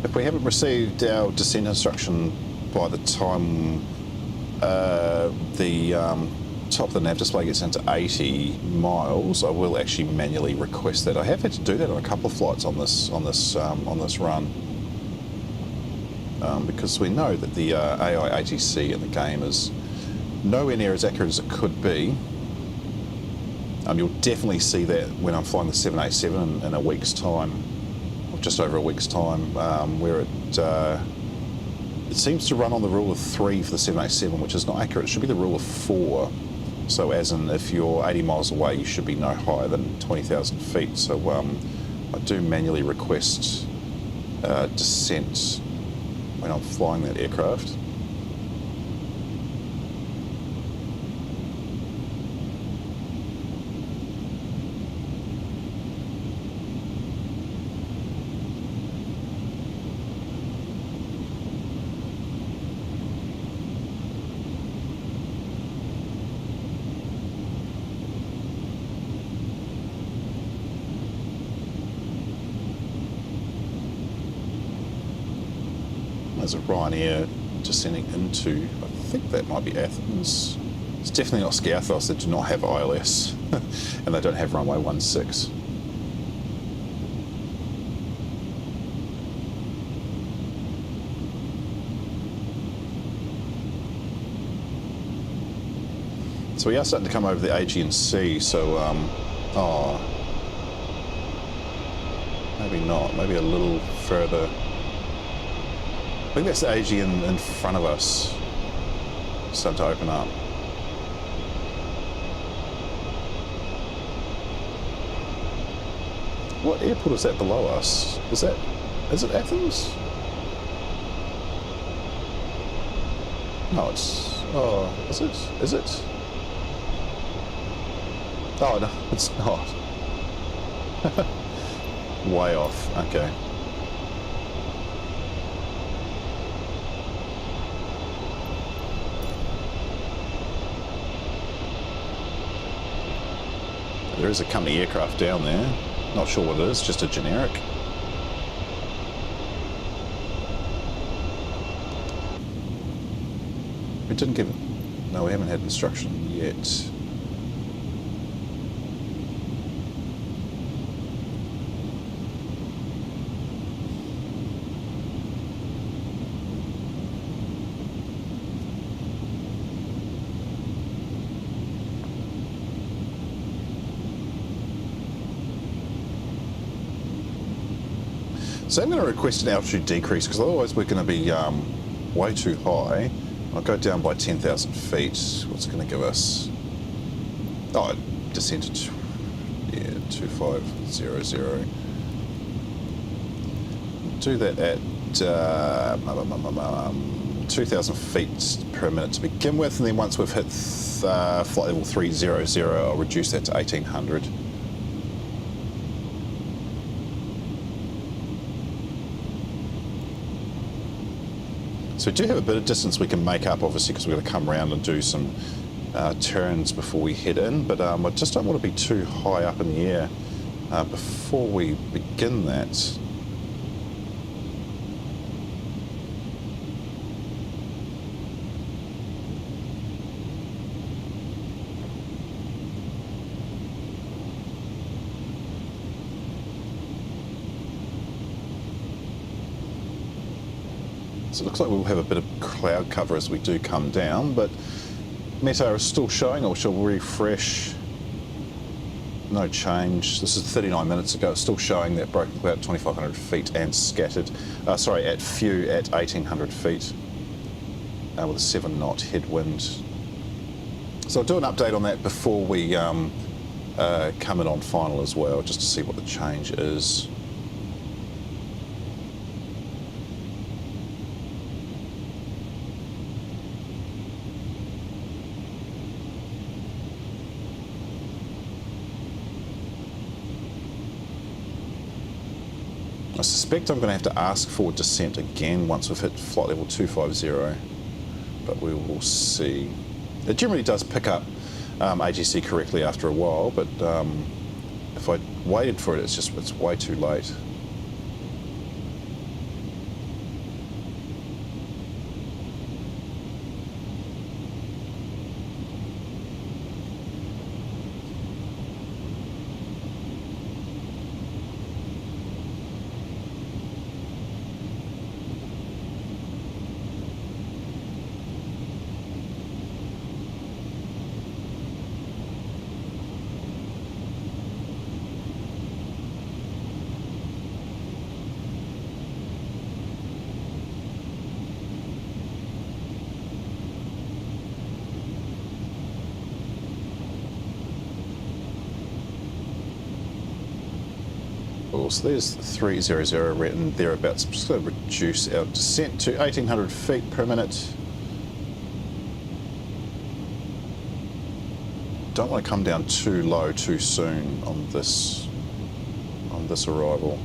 If we haven't received our descent instruction by the time the top of the nav display gets into 80 miles, I will actually manually request that. I have had to do that on a couple of flights on this run, because we know that the AI ATC in the game is nowhere near as accurate as it could be. You'll definitely see that when I'm flying the 787 in a week's time. Just over a week's time, where it seems to run on the rule of 3 for the 787, which is not accurate. It should be the rule of 4. So as in, if you're 80 miles away, you should be no higher than 20,000 feet. So I do manually request descent when I'm flying that aircraft. There's a Ryanair descending into, I think that might be Athens. It's definitely not Skathios. They do not have ILS, and they don't have runway 16. So we are starting to come over the Aegean Sea, so, maybe not, maybe a little further. I think that's the Aegean in front of us, starting to open up. What airport is that below us? Is it Athens? No, is it? Oh, no, it's not. Way off, okay. There is a company aircraft down there. Not sure what it is, just a generic. We didn't give... No, we haven't had instruction yet. So I'm going to request an altitude decrease because otherwise we're going to be way too high. I'll go down by 10,000 feet. What's it going to give us? Oh, descent to 2500. Do that at 2,000 feet per minute to begin with, and then once we've hit flight level 300, I'll reduce that to 1800. So we do have a bit of distance we can make up, obviously, because we're going to come around and do some turns before we head in, but I just don't want to be too high up in the air before we begin that. So it looks like we'll have a bit of cloud cover as we do come down, but METAR is still showing. I shall refresh. No change. This is 39 minutes ago. It's still showing that broken cloud at 2,500 feet and scattered. At few at 1,800 feet with a 7-knot headwind. So I'll do an update on that before we come in on final as well, just to see what the change is. I suspect I'm going to have to ask for descent again once we've hit flight level 250, but we will see. It generally does pick up AGC correctly after a while, but if I waited for it, it's way too late. So there's 300 written thereabouts. I'm just going to reduce our descent to 1,800 feet per minute. Don't want to come down too low too soon on this arrival.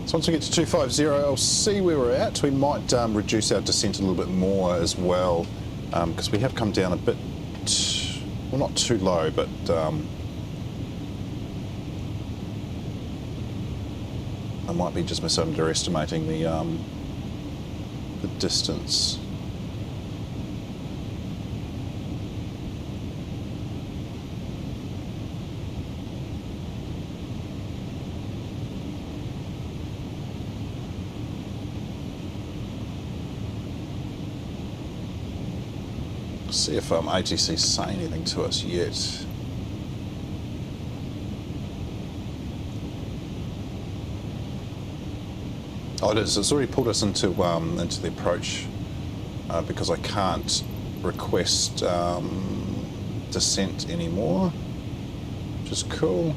So once we get to 250, I'll see where we're at. We might reduce our descent a little bit more as well, because we have come down a bit, well, not too low, but I might be just underestimating the distance. See if ATC's saying anything to us yet. Oh, it is. It's already pulled us into the approach because I can't request descent anymore, which is cool.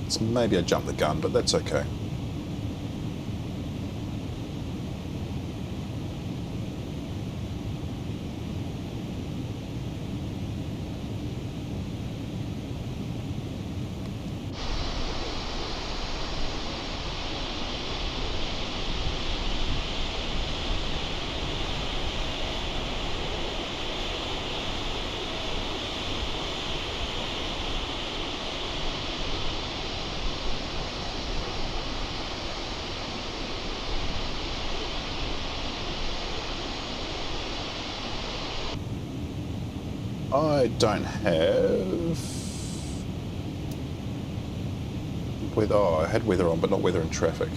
It's maybe I jumped the gun, but that's okay. I don't have weather. Oh, I had weather on, but not weather in traffic.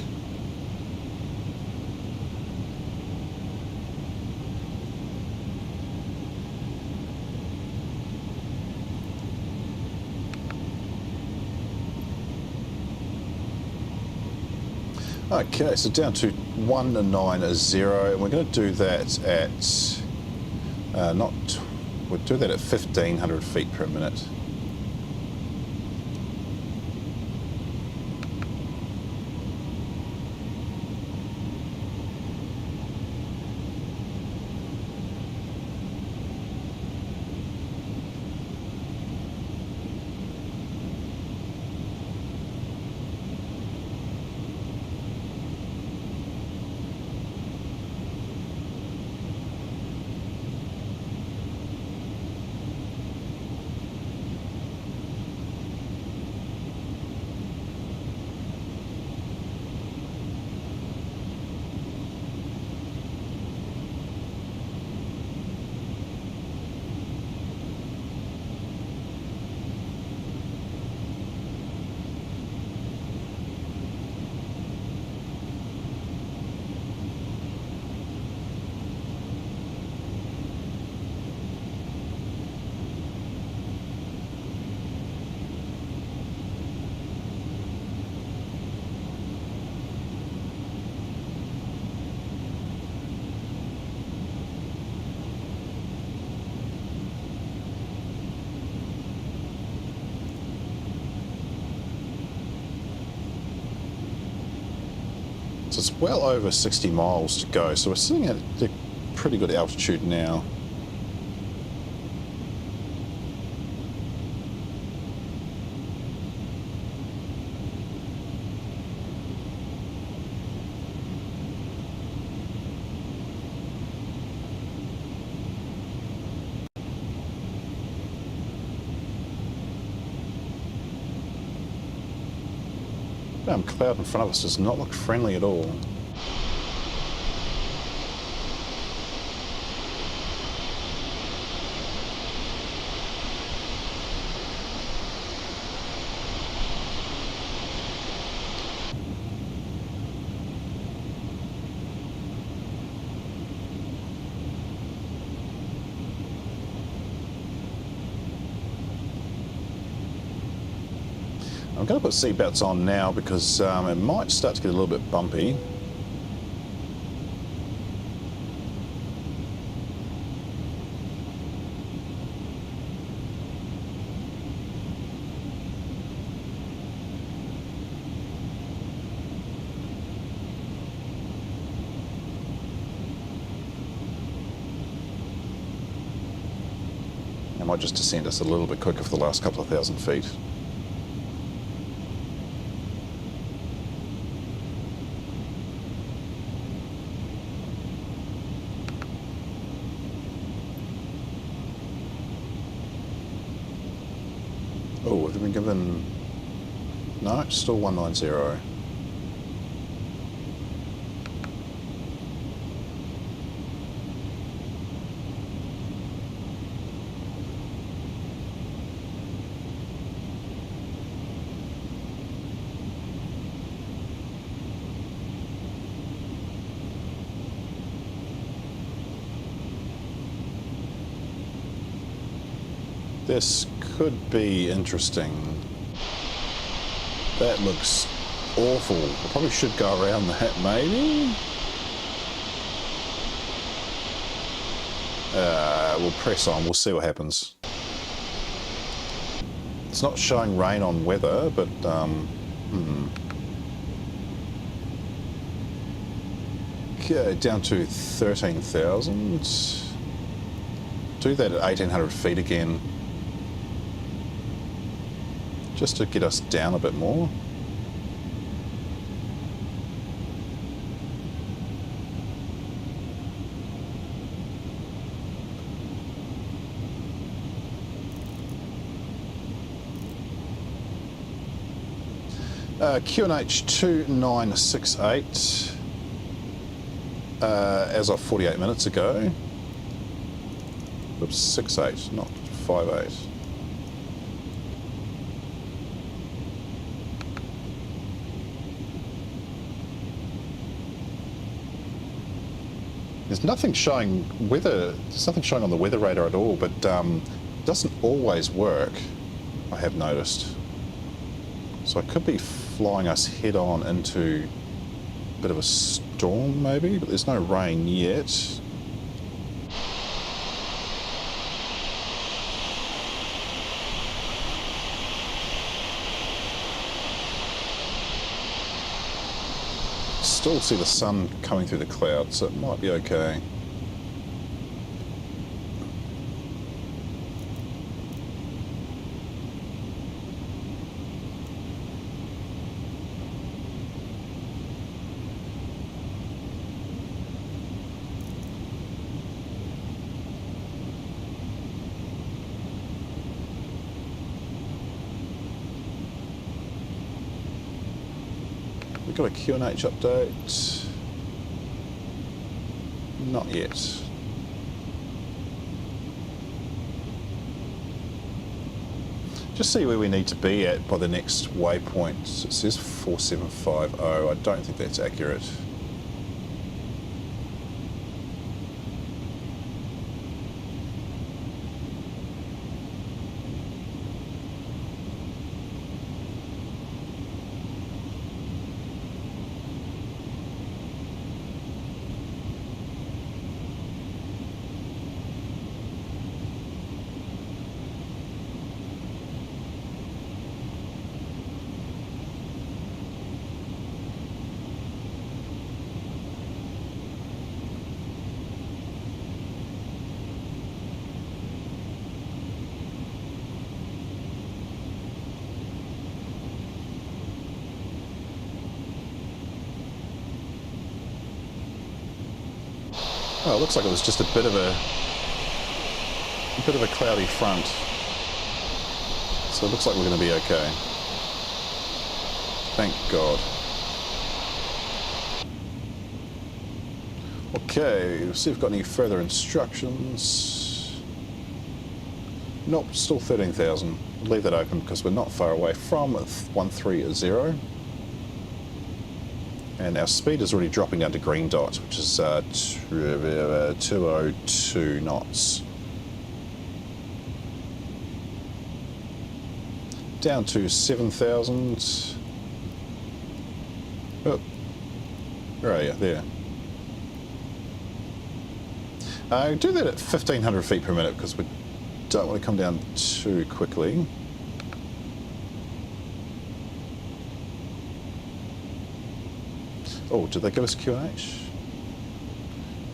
Okay, so down to 190, and we're going to do that at we'll do that at 1,500 feet per minute. So it's well over 60 miles to go, so we're sitting at a pretty good altitude now. Cloud in front of us does not look friendly at all. I'm going to put seatbelts on now because it might start to get a little bit bumpy. I might just descend us a little bit quicker for the last couple of thousand feet. Oh, have we been given... No, it's still 190. This could be interesting. That looks awful. I probably should go around that, maybe. We'll press on. We'll see what happens. It's not showing rain on weather, but okay, down to 13,000. Do that at 1,800 feet again, just to get us down a bit more. QNH 2968 as of 48 minutes ago. Oops, 68, not 58. There's nothing showing weather. There's nothing showing on the weather radar at all, but it doesn't always work, I have noticed. So I could be flying us head on into a bit of a storm maybe, but there's no rain yet. Still see the sun coming through the clouds, so it might be okay. We've got a QNH update. Not yet. Just see where we need to be at by the next waypoint. It says 4750. I don't think that's accurate. Oh, it looks like it was just a bit of a cloudy front. So it looks like we're going to be okay. Thank God. Okay, let's see if we've got any further instructions. Nope, still 13,000. Leave that open because we're not far away from 130. And our speed is already dropping down to green dot, which is 202 knots. Down to 7,000. Oh, where are you? There. Do that at 1,500 feet per minute because we don't want to come down too quickly. Oh, did they give us QNH?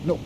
Nope.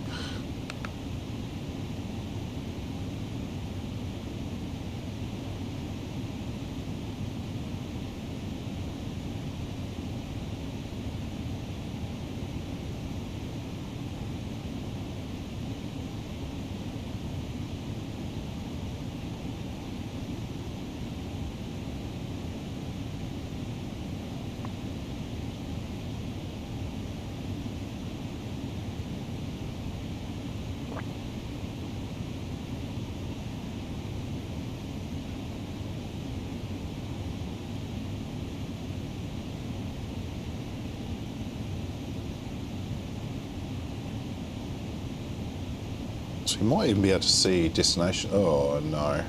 So we might even be able to see destination. Oh no.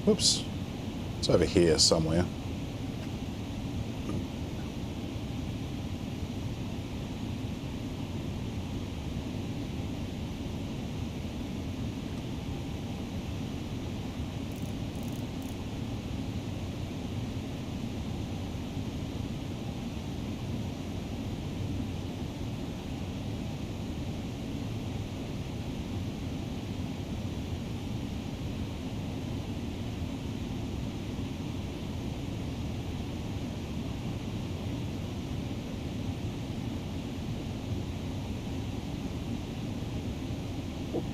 Whoops. It's over here somewhere.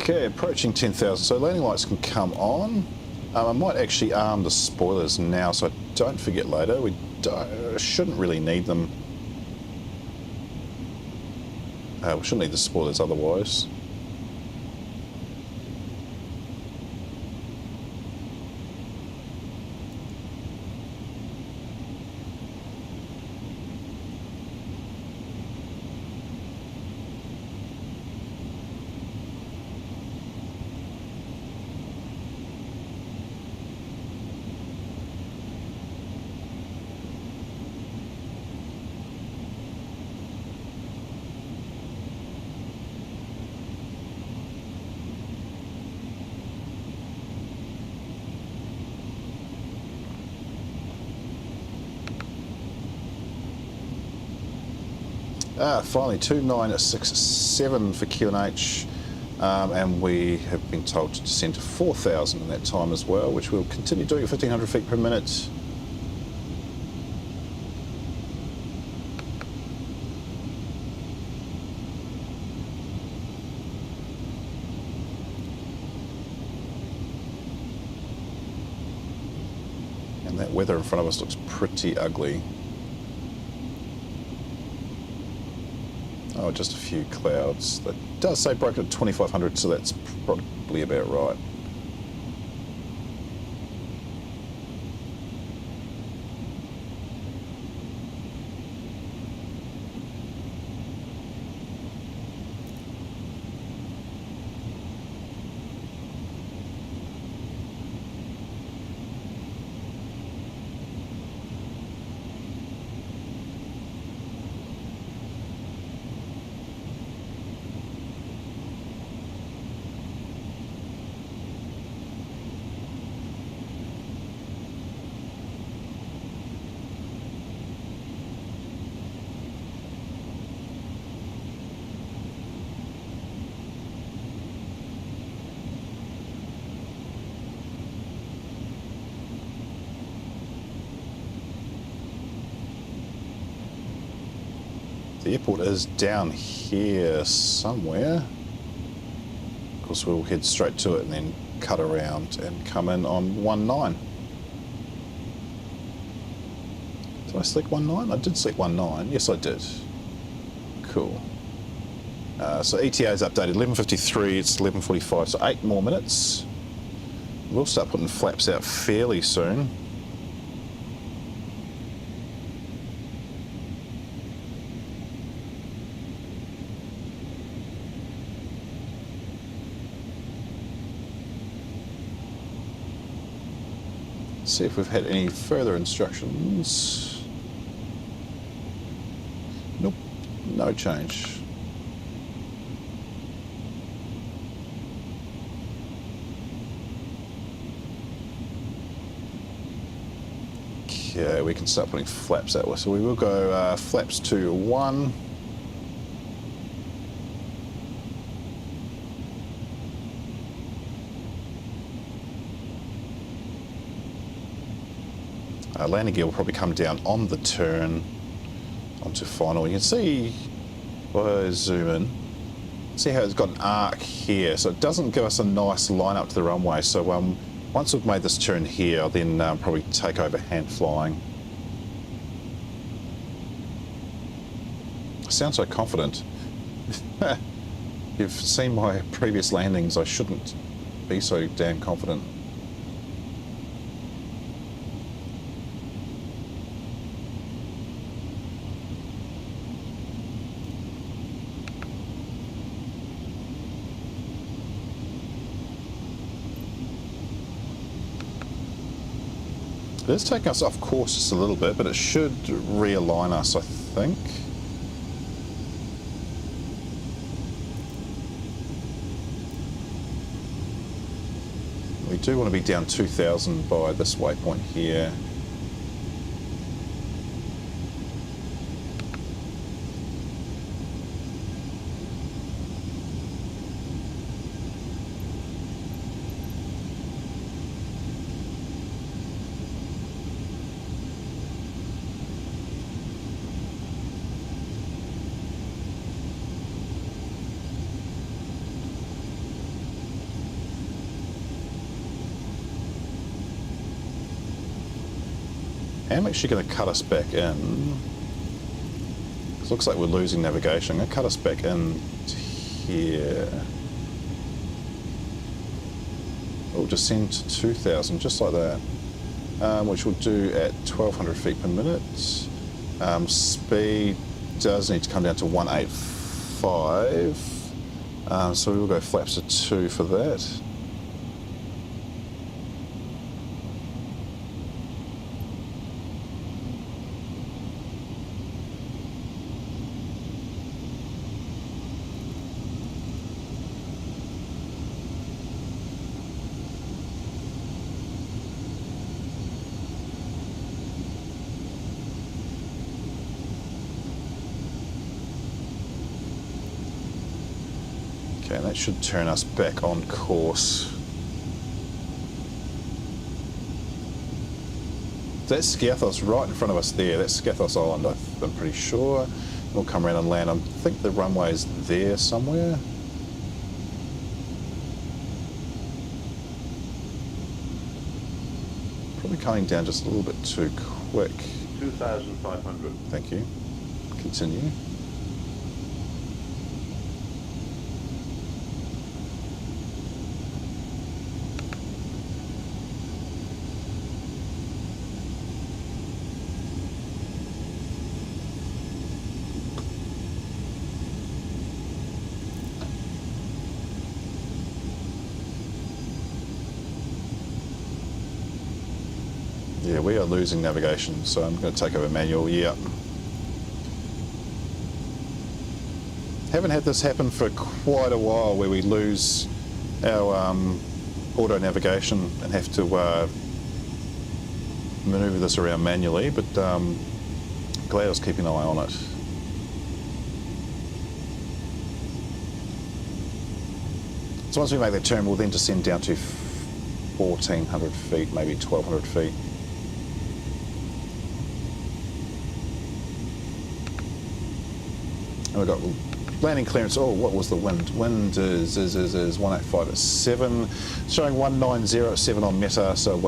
Okay, approaching 10,000. So landing lights can come on. I might actually arm the spoilers now so I don't forget later. We shouldn't really need them. We shouldn't need the spoilers otherwise. Finally 2967 for QNH, and we have been told to descend to 4,000 in that time as well, which we'll continue doing at 1,500 feet per minute. And that weather in front of us looks pretty ugly. Oh, just a few clouds. That does say broken at 2,500, so that's probably about right. The airport is down here somewhere. Of course, we'll head straight to it and then cut around and come in on 19. Did I select 19? I did select 19. Yes, I did. Cool. So ETA is updated 11:53. It's 11:45, so 8 more minutes. We'll start putting flaps out fairly soon. See if we've had any further instructions. Nope, no change. Okay, we can start putting flaps out. So we will go flaps to 1. Landing gear will probably come down on the turn onto final. You can see, if I zoom in, see how it's got an arc here, so it doesn't give us a nice line up to the runway. So once we've made this turn here, I'll then probably take over hand flying. I sound so confident. You've seen my previous landings, I shouldn't be so damn confident. It is taking us off course just a little bit, but it should realign us, I think. We do want to be down 2,000 by this waypoint here. am actually going to cut us back in. It looks like we're losing navigation. I'm going to cut us back in here. We'll descend to 2,000, just like that, which we'll do at 1,200 feet per minute. Speed does need to come down to 185, so we'll go flaps of 2 for that. Okay, that should turn us back on course. That's Skathios right in front of us there. That's Skathios Island, I'm pretty sure. We'll come around and land. I think the runway's there somewhere. Probably coming down just a little bit too quick. 2,500. Thank you. Continue. Yeah, we are losing navigation, so I'm going to take over manual. Yeah. Haven't had this happen for quite a while, where we lose our auto navigation and have to maneuver this around manually, but glad I was keeping an eye on it. So once we make that turn, we'll then descend down to 1,400 feet, maybe 1,200 feet. And we've got landing clearance. Oh, what was the wind? Wind is 185 at 7, showing 190 at 7 on Meta, so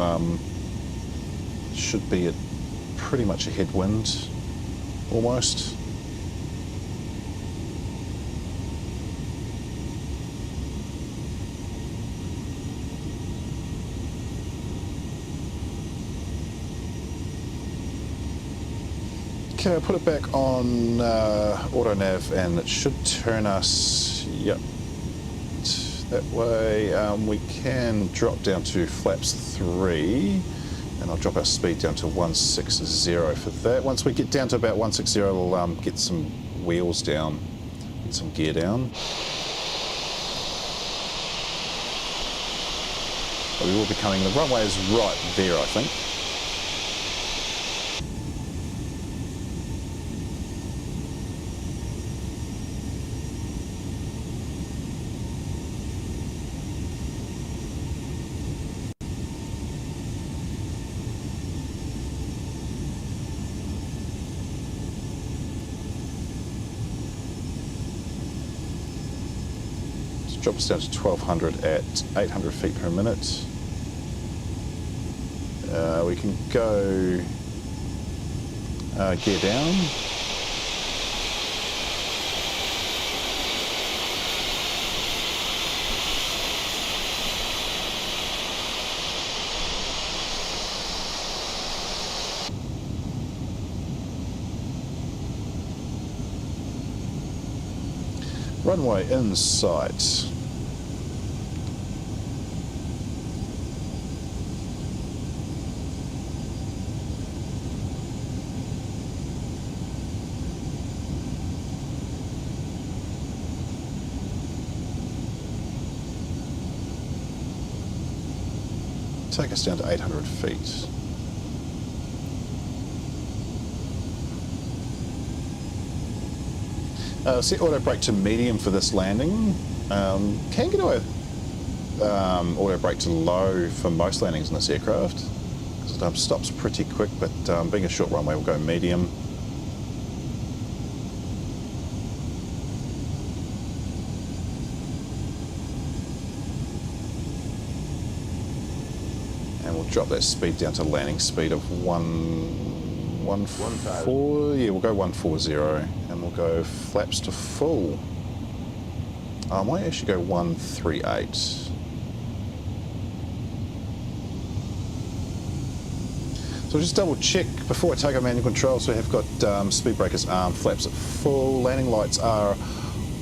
should be pretty much a headwind, almost. Okay, I'll put it back on auto nav, and it should turn us, yep, that way. We can drop down to flaps 3, and I'll drop our speed down to 160 for that. Once we get down to about 160, we'll get some wheels down, get some gear down. But we will be coming, the runway is right there, I think. Drop us down to 1,200 at 800 feet per minute. We can go gear down. Runway in sight. Take us down to 800 feet. Set auto brake to medium for this landing. Can get away with auto brake to low for most landings in this aircraft, because it stops pretty quick, but being a short runway, we'll go medium. And we'll drop that speed down to landing speed of 1 Yeah, we'll go 140 and we'll go flaps to full. I might actually go 138. So we'll just double check before I take our manual control. So we have got speed breakers armed, flaps at full, landing lights are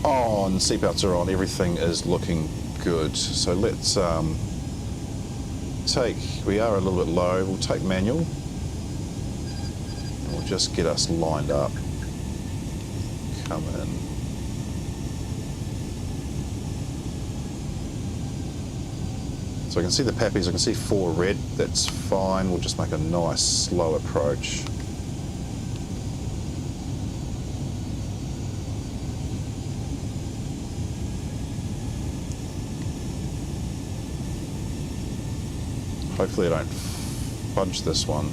on, seatbelts are on, everything is looking good. So let's we are a little bit low, we'll take manual and we'll just get us lined up. Come in. So I can see the pappies, I can see 4 red, that's fine, we'll just make a nice slow approach. Hopefully I don't fudge this one.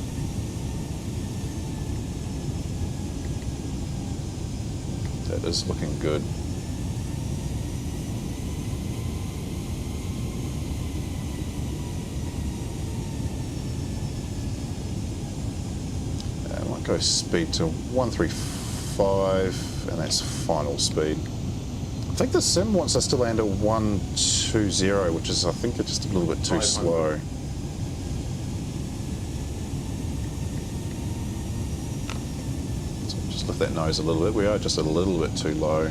That is looking good. And I might go speed to 135, and that's final speed. I think the sim wants us to land at 120, which is, I think, just a little bit too slow. Lift that nose a little bit. We are just a little bit too low.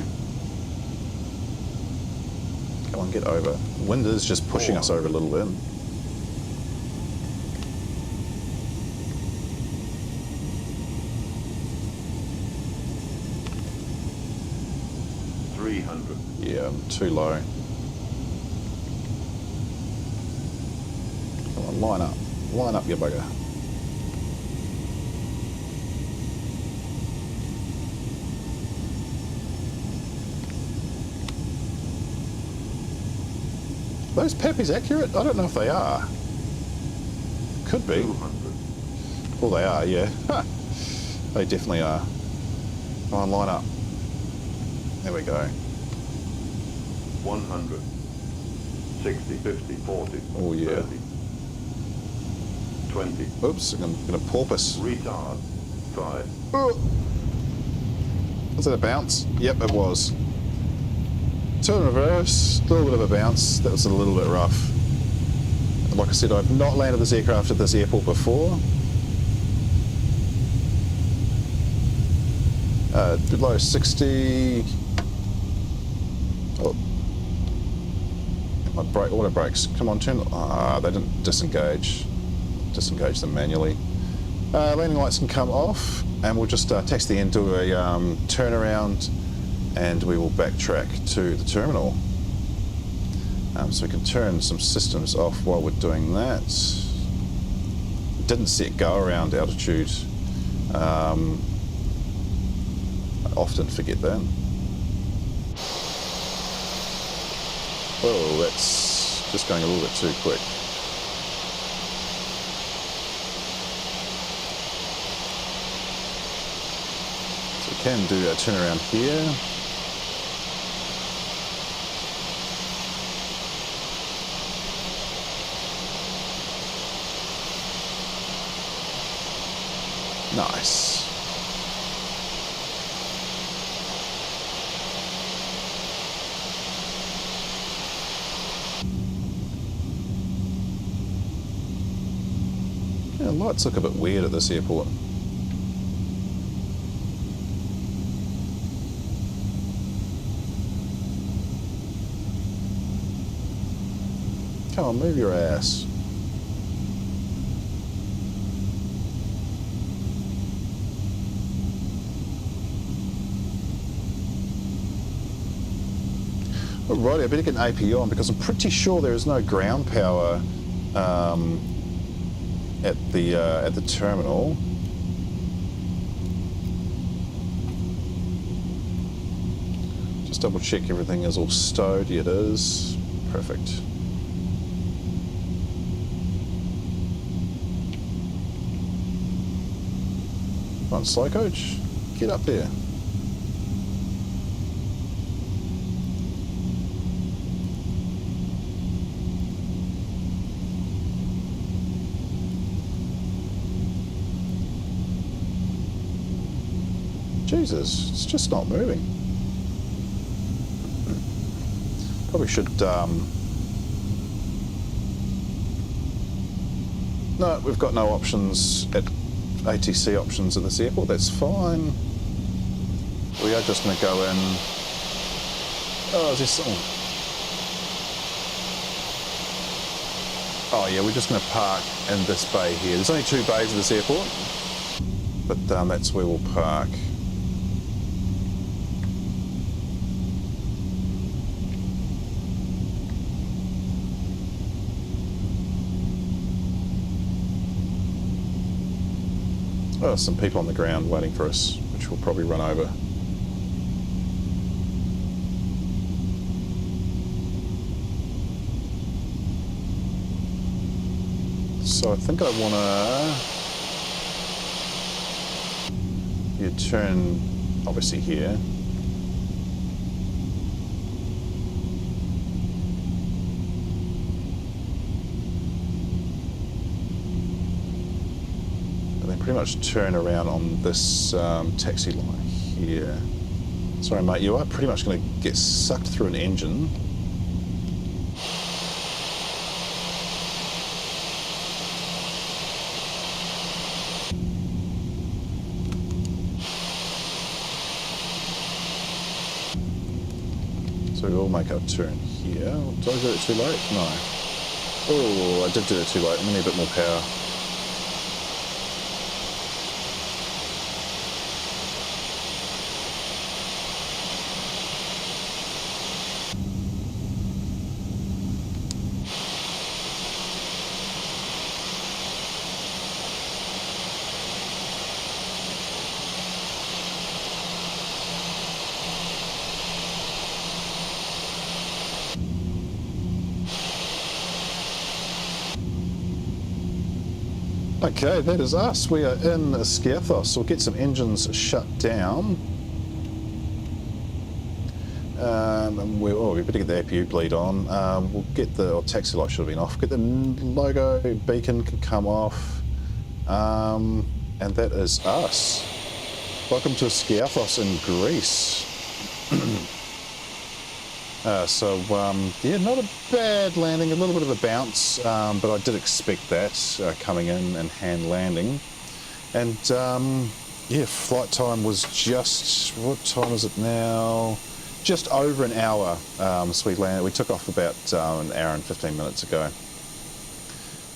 Come on, get over. Wind is just pushing us over a little bit. Yeah, I'm too low. Come on, line up. Line up, you bugger. Are those pappies accurate? I don't know if they are. Could be. 200. Well, they are, yeah. Ha. They definitely are. Come on, line up. There we go. 100. 60, 50, 40. Oh, yeah. 30. 20. Oops, I'm going to porpoise. Retard. 5. Oh. Was that a bounce? Yep, it was. Turn reverse, a little bit of a bounce. That was a little bit rough. Like I said, I've not landed this aircraft at this airport before. Below 60. Oh. My brake, auto brakes. Come on, turn. Ah, they didn't disengage. Disengage them manually. Landing lights can come off, and we'll just taxi the end to a turnaround, and we will backtrack to the terminal. So we can turn some systems off while we're doing that. Didn't set go around altitude. I often forget that. Whoa, that's just going a little bit too quick. So we can do a turnaround here. Nice. Yeah, lights look a bit weird at this airport. Come on, move your ass. Alrighty, I better get an AP on because I'm pretty sure there is no ground power at the terminal. Just double check everything is all stowed. Yeah, it is. Perfect. Come on, slow coach, get up there. Jesus, it's just not moving. Probably should... No, we've got no options at ATC options at this airport. That's fine. We are just going to go in. Oh, is there something? Oh yeah, we're just going to park in this bay here. There's only 2 bays at this airport, but that's where we'll park. Oh, some people on the ground waiting for us, which we'll probably run over. So I think I want to... You turn, obviously, here. Pretty much turn around on this taxi line here. Sorry mate, you are pretty much going to get sucked through an engine. So we'll make our turn here. Did I do it too late? No. Oh, I did do it too late. I'm going to need a bit more power. Okay, that is us. We are in Skathios. We'll get some engines shut down. And we better get the APU bleed on. We'll get the taxi light should have been off. Get the logo beacon can come off. And that is us. Welcome to Skathios in Greece. Yeah, not a bad landing, a little bit of a bounce, but I did expect that coming in and hand landing. And yeah, flight time was just, what time is it now? Just over an hour. So we took off about an hour and 15 minutes ago.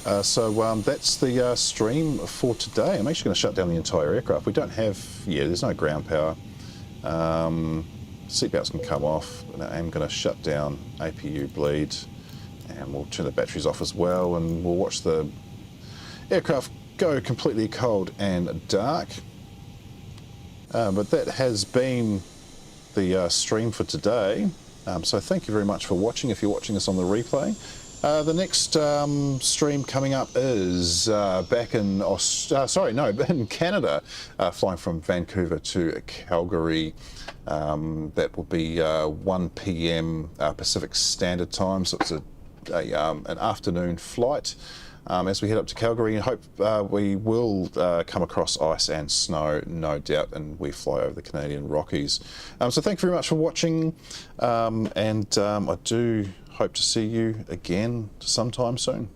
That's the stream for today. I'm actually going to shut down the entire aircraft. We don't have, there's no ground power. Seatbelts can come off, and I'm going to shut down APU bleed, and we'll turn the batteries off as well, and we'll watch the aircraft go completely cold and dark. But that has been the stream for today. So thank you very much for watching. If you're watching this on the replay, the next stream coming up is back in in Canada, flying from Vancouver to Calgary. That will be 1 p.m. Pacific Standard Time, so it's an afternoon flight as we head up to Calgary, and hope we will come across ice and snow, no doubt, and we fly over the Canadian Rockies. So thank you very much for watching, and I do hope to see you again sometime soon.